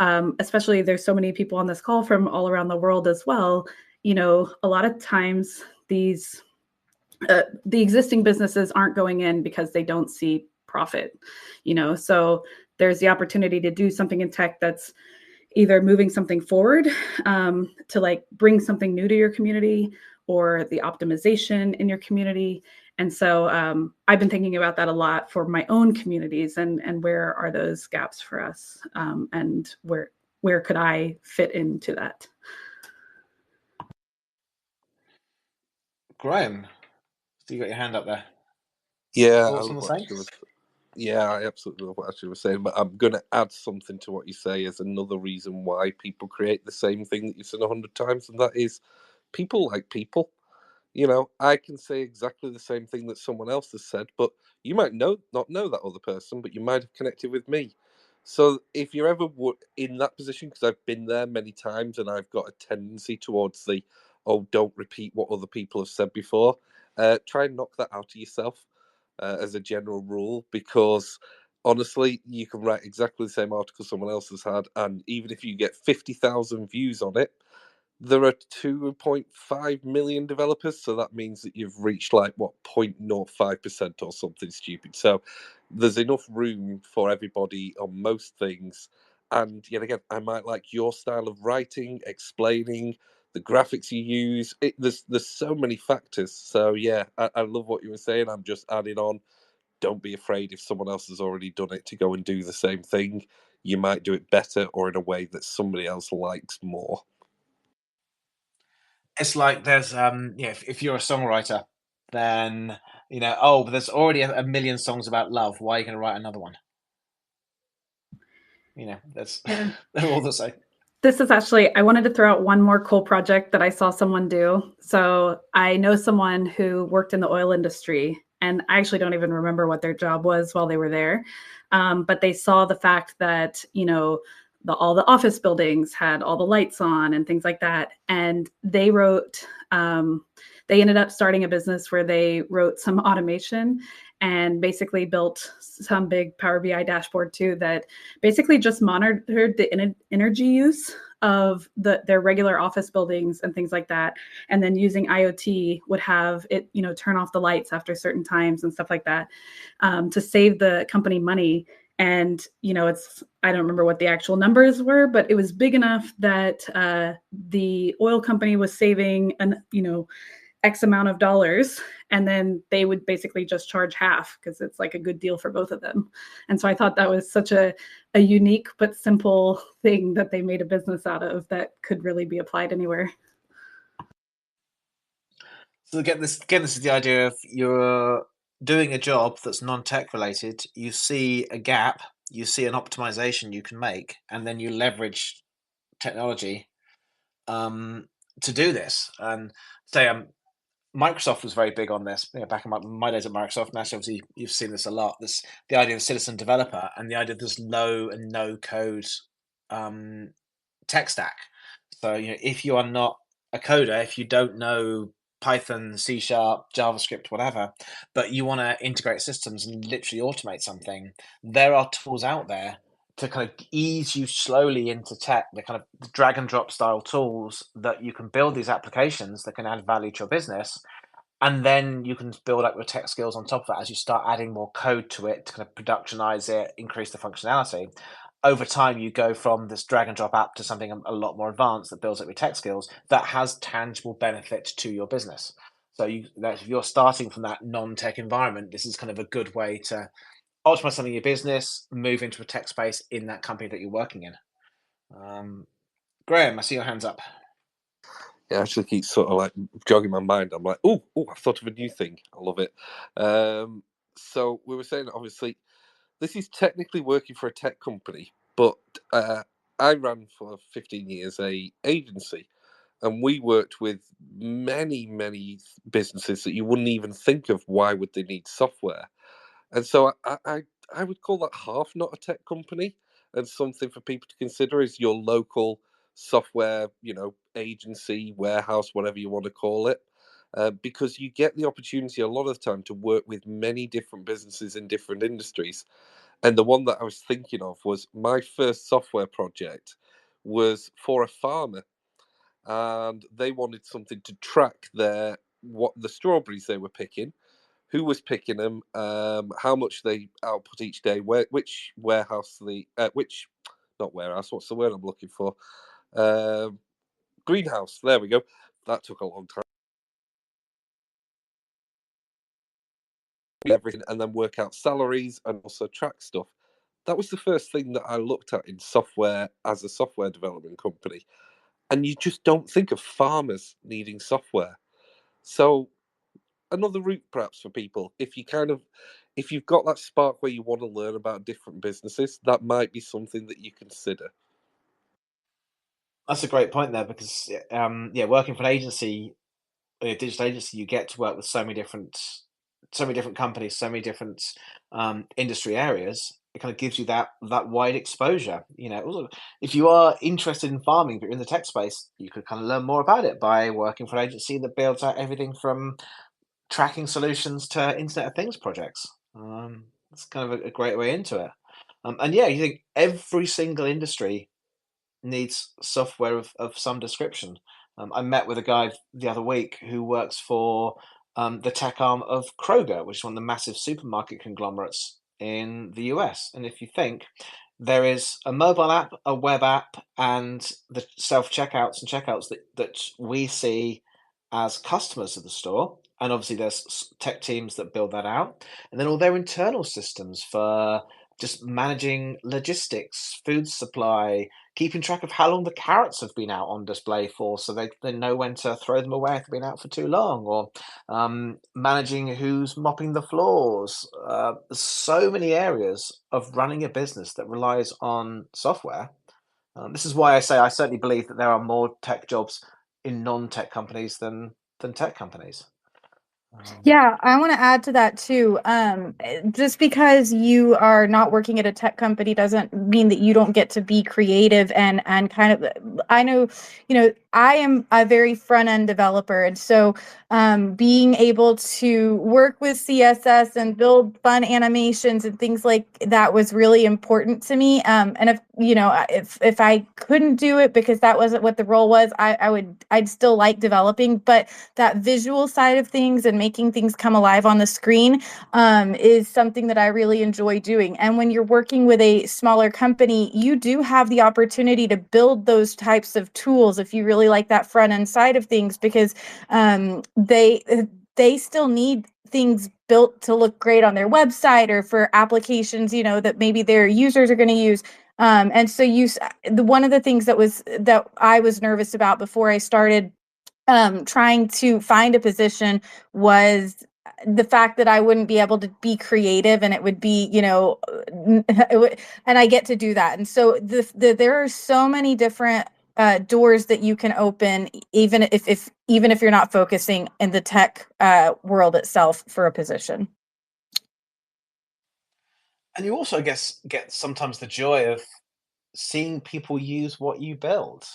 especially there's so many people on this call from all around the world as well, a lot of times the existing businesses aren't going in because they don't see profit, so there's the opportunity to do something in tech that's either moving something forward to bring something new to your community or the optimization in your community. And so I've been thinking about that a lot for my own communities and where are those gaps for us and where could I fit into that? Graham, so you got your hand up there. Yeah, Thoughts on the same? Yeah, I absolutely love what Ashley was saying, but I'm going to add something to what you say as another reason why people create the same thing that you've said 100 times, and that is people like people. I can say exactly the same thing that someone else has said, but you might not know that other person, but you might have connected with me. So if you're ever in that position, because I've been there many times and I've got a tendency towards don't repeat what other people have said before, try and knock that out of yourself as a general rule, because honestly, you can write exactly the same article someone else has had, and even if you get 50,000 views on it, there are 2.5 million developers, so that means that you've reached 0.05% or something stupid. So there's enough room for everybody on most things. And yet again, I might like your style of writing, explaining the graphics you use. There's so many factors. So yeah, I love what you were saying. I'm just adding on. Don't be afraid if someone else has already done it to go and do the same thing. You might do it better or in a way that somebody else likes more. It's like there's if you're a songwriter, then but there's already a million songs about love. Why are you going to write another one? That's they're all the same. This is actually, I wanted to throw out one more cool project that I saw someone do. So I know someone who worked in the oil industry, and I actually don't even remember what their job was while they were there. But they saw the fact that, all the office buildings had all the lights on and things like that. And they they ended up starting a business where they wrote some automation and basically built some big Power BI dashboard too that basically just monitored the energy use of their regular office buildings and things like that. And then using IoT would have it, turn off the lights after certain times and stuff like that to save the company money. And, I don't remember what the actual numbers were, but it was big enough that the oil company was saving X amount of dollars, and then they would basically just charge half because it's like a good deal for both of them. And so I thought that was such a unique but simple thing that they made a business out of that could really be applied anywhere. So again, this is the idea of you're doing a job that's non-tech related. You see a gap, you see an optimization you can make, and then you leverage technology to do this. And say Microsoft was very big on this. Back in my days at Microsoft, now obviously you've seen this a lot. The idea of citizen developer and the idea of this low and no code tech stack. So if you are not a coder, if you don't know Python, C#, JavaScript, whatever, but you want to integrate systems and literally automate something, there are tools out there to kind of ease you slowly into tech, the kind of drag and drop style tools that you can build these applications that can add value to your business. And then you can build up your tech skills on top of that as you start adding more code to it to kind of productionize it, increase the functionality. Over time, you go from this drag and drop app to something a lot more advanced that builds up your tech skills that has tangible benefit to your business. So if you're starting from that non-tech environment, this is kind of a good way to optimize something in your business, move into a tech space in that company that you're working in. Graham, I see your hands up. It actually keeps sort of like jogging my mind. I'm like, oh, I've thought of a new thing. I love it. So we were saying, obviously, this is technically working for a tech company, but I ran for 15 years a agency, and we worked with many, many businesses that you wouldn't even think of. Why would they need software? And so I would call that half not a tech company, and something for people to consider is your local software, agency, warehouse, whatever you want to call it, because you get the opportunity a lot of the time to work with many different businesses in different industries. And the one that I was thinking of was my first software project was for a farmer, and they wanted something to track what the strawberries they were picking, who was picking them, how much they output each day, which warehouse not warehouse, what's the word I'm looking for? Greenhouse, there we go. That took a long time. Everything, and then work out salaries and also track stuff. That was the first thing that I looked at in software as a software development company. And you just don't think of farmers needing software. So another route perhaps for people, if you've got that spark where you want to learn about different businesses, that might be something that you consider. That's a great point there, because working for an agency, a digital agency, you get to work with so many different companies, so many different industry areas. It kind of gives you that wide exposure. Also, if you are interested in farming but you're in the tech space, you could kind of learn more about it by working for an agency that builds out everything from tracking solutions to Internet of Things projects. It's kind of a great way into it. And you think every single industry needs software of some description. I met with a guy the other week who works for the tech arm of Kroger, which is one of the massive supermarket conglomerates in the US. And if you think, there is a mobile app, a web app, and the self-checkouts and checkouts that we see as customers of the store. And obviously there's tech teams that build that out. And then all their internal systems for just managing logistics, food supply, keeping track of how long the carrots have been out on display for, so they know when to throw them away if they've been out for too long, or managing who's mopping the floors. So many areas of running a business that relies on software. This is why I say I certainly believe that there are more tech jobs in non-tech companies than tech companies. Yeah, I want to add to that too. Just because you are not working at a tech company doesn't mean that you don't get to be creative and kind of. I know, I am a very front end developer, and so being able to work with CSS and build fun animations and things like that was really important to me. And if if I couldn't do it because that wasn't what the role was, I'd still like developing, but that visual side of things and making things come alive on the screen is something that I really enjoy doing. And when you're working with a smaller company, you do have the opportunity to build those types of tools if you really like that front end side of things, because they still need things built to look great on their website or for applications, that maybe their users are going to use. And so one of the things that I was nervous about before I started trying to find a position was the fact that I wouldn't be able to be creative, and it would be, and I get to do that. And so there are so many different doors that you can open, even if you're not focusing in the tech world itself for a position. And you also, I guess, get sometimes the joy of seeing people use what you build.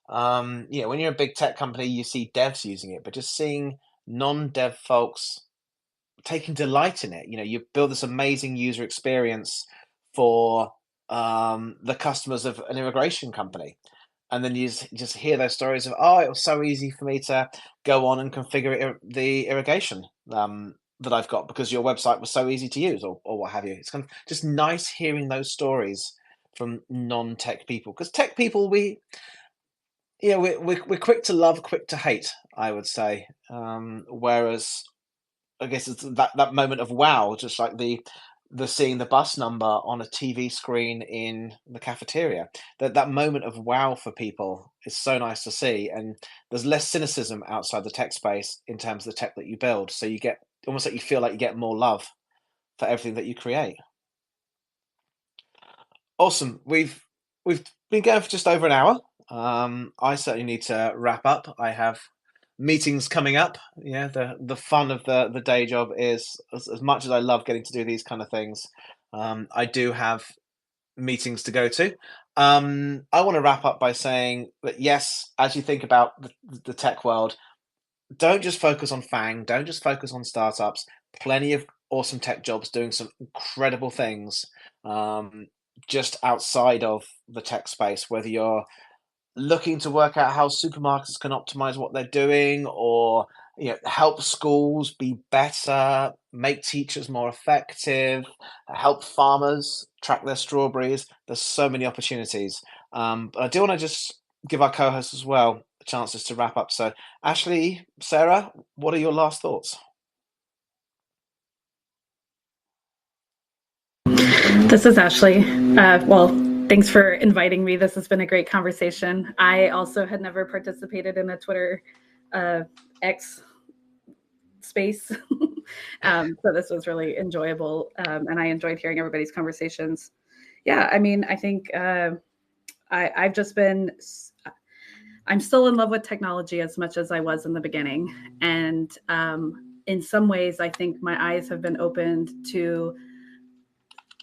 When you're a big tech company, you see devs using it, but just seeing non-dev folks taking delight in it. You build this amazing user experience for the customers of an immigration company. And then you just hear those stories of, it was so easy for me to go on and configure the irrigation that I've got because your website was so easy to use, or what have you. It's kind of just nice hearing those stories from non-tech people, because tech people, we're quick to love, quick to hate, I would say. Whereas I guess it's that moment of wow, just like the seeing the bus number on a TV screen in the cafeteria. That moment of wow for people is so nice to see, and there's less cynicism outside the tech space in terms of the tech that you build. So you get almost like you feel like you get more love for everything that you create. Awesome. We've been going for just over an hour. I certainly need to wrap up. I have meetings coming up. Yeah, the fun of the day job is, as much as I love getting to do these kind of things, I do have meetings to go to. I want to wrap up by saying that yes, as you think about the tech world, don't just focus on FANG, don't just focus on startups. Plenty of awesome tech jobs doing some incredible things just outside of the tech space, whether you're looking to work out how supermarkets can optimize what they're doing, or help schools be better, make teachers more effective, help farmers track their strawberries. There's so many opportunities. But I do want to just give our co-hosts as well a chance just to wrap up. So Ashley, Sarah, what are your last thoughts? This is Ashley. Thanks for inviting me. This has been a great conversation. I also had never participated in a Twitter X space. So this was really enjoyable, and I enjoyed hearing everybody's conversations. Yeah, I mean, I think I've just been, I'm still in love with technology as much as I was in the beginning. And in some ways, I think my eyes have been opened to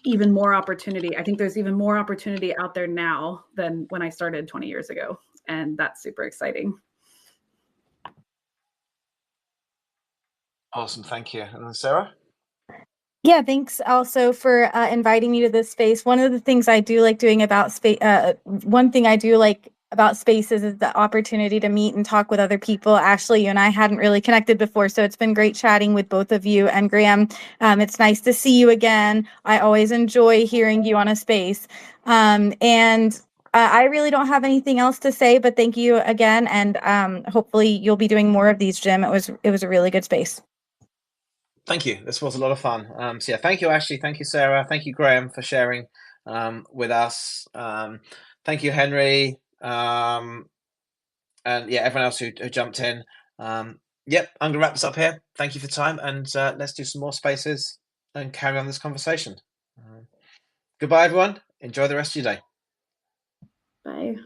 even more opportunity. I think there's even more opportunity out there now than when I started 20 years ago. And that's super exciting. Awesome. Thank you. And then Sarah? Yeah, thanks also for inviting me to this space. One of the things I do like doing about space, one thing I do like about spaces is the opportunity to meet and talk with other people. Ashley, you and I hadn't really connected before, so it's been great chatting with both of you. And Graham, it's nice to see you again. I always enjoy hearing you on a space. I really don't have anything else to say, but thank you again. And hopefully you'll be doing more of these, Jim. It was a really good space. Thank you. This was a lot of fun. So yeah, thank you, Ashley. Thank you, Sarah. Thank you, Graham, for sharing with us. Thank you, Henry. And yeah, everyone else who jumped in. Yep, I'm going to wrap this up here. Thank you for your time, and let's do some more spaces and carry on this conversation. Goodbye, everyone. Enjoy the rest of your day. Bye.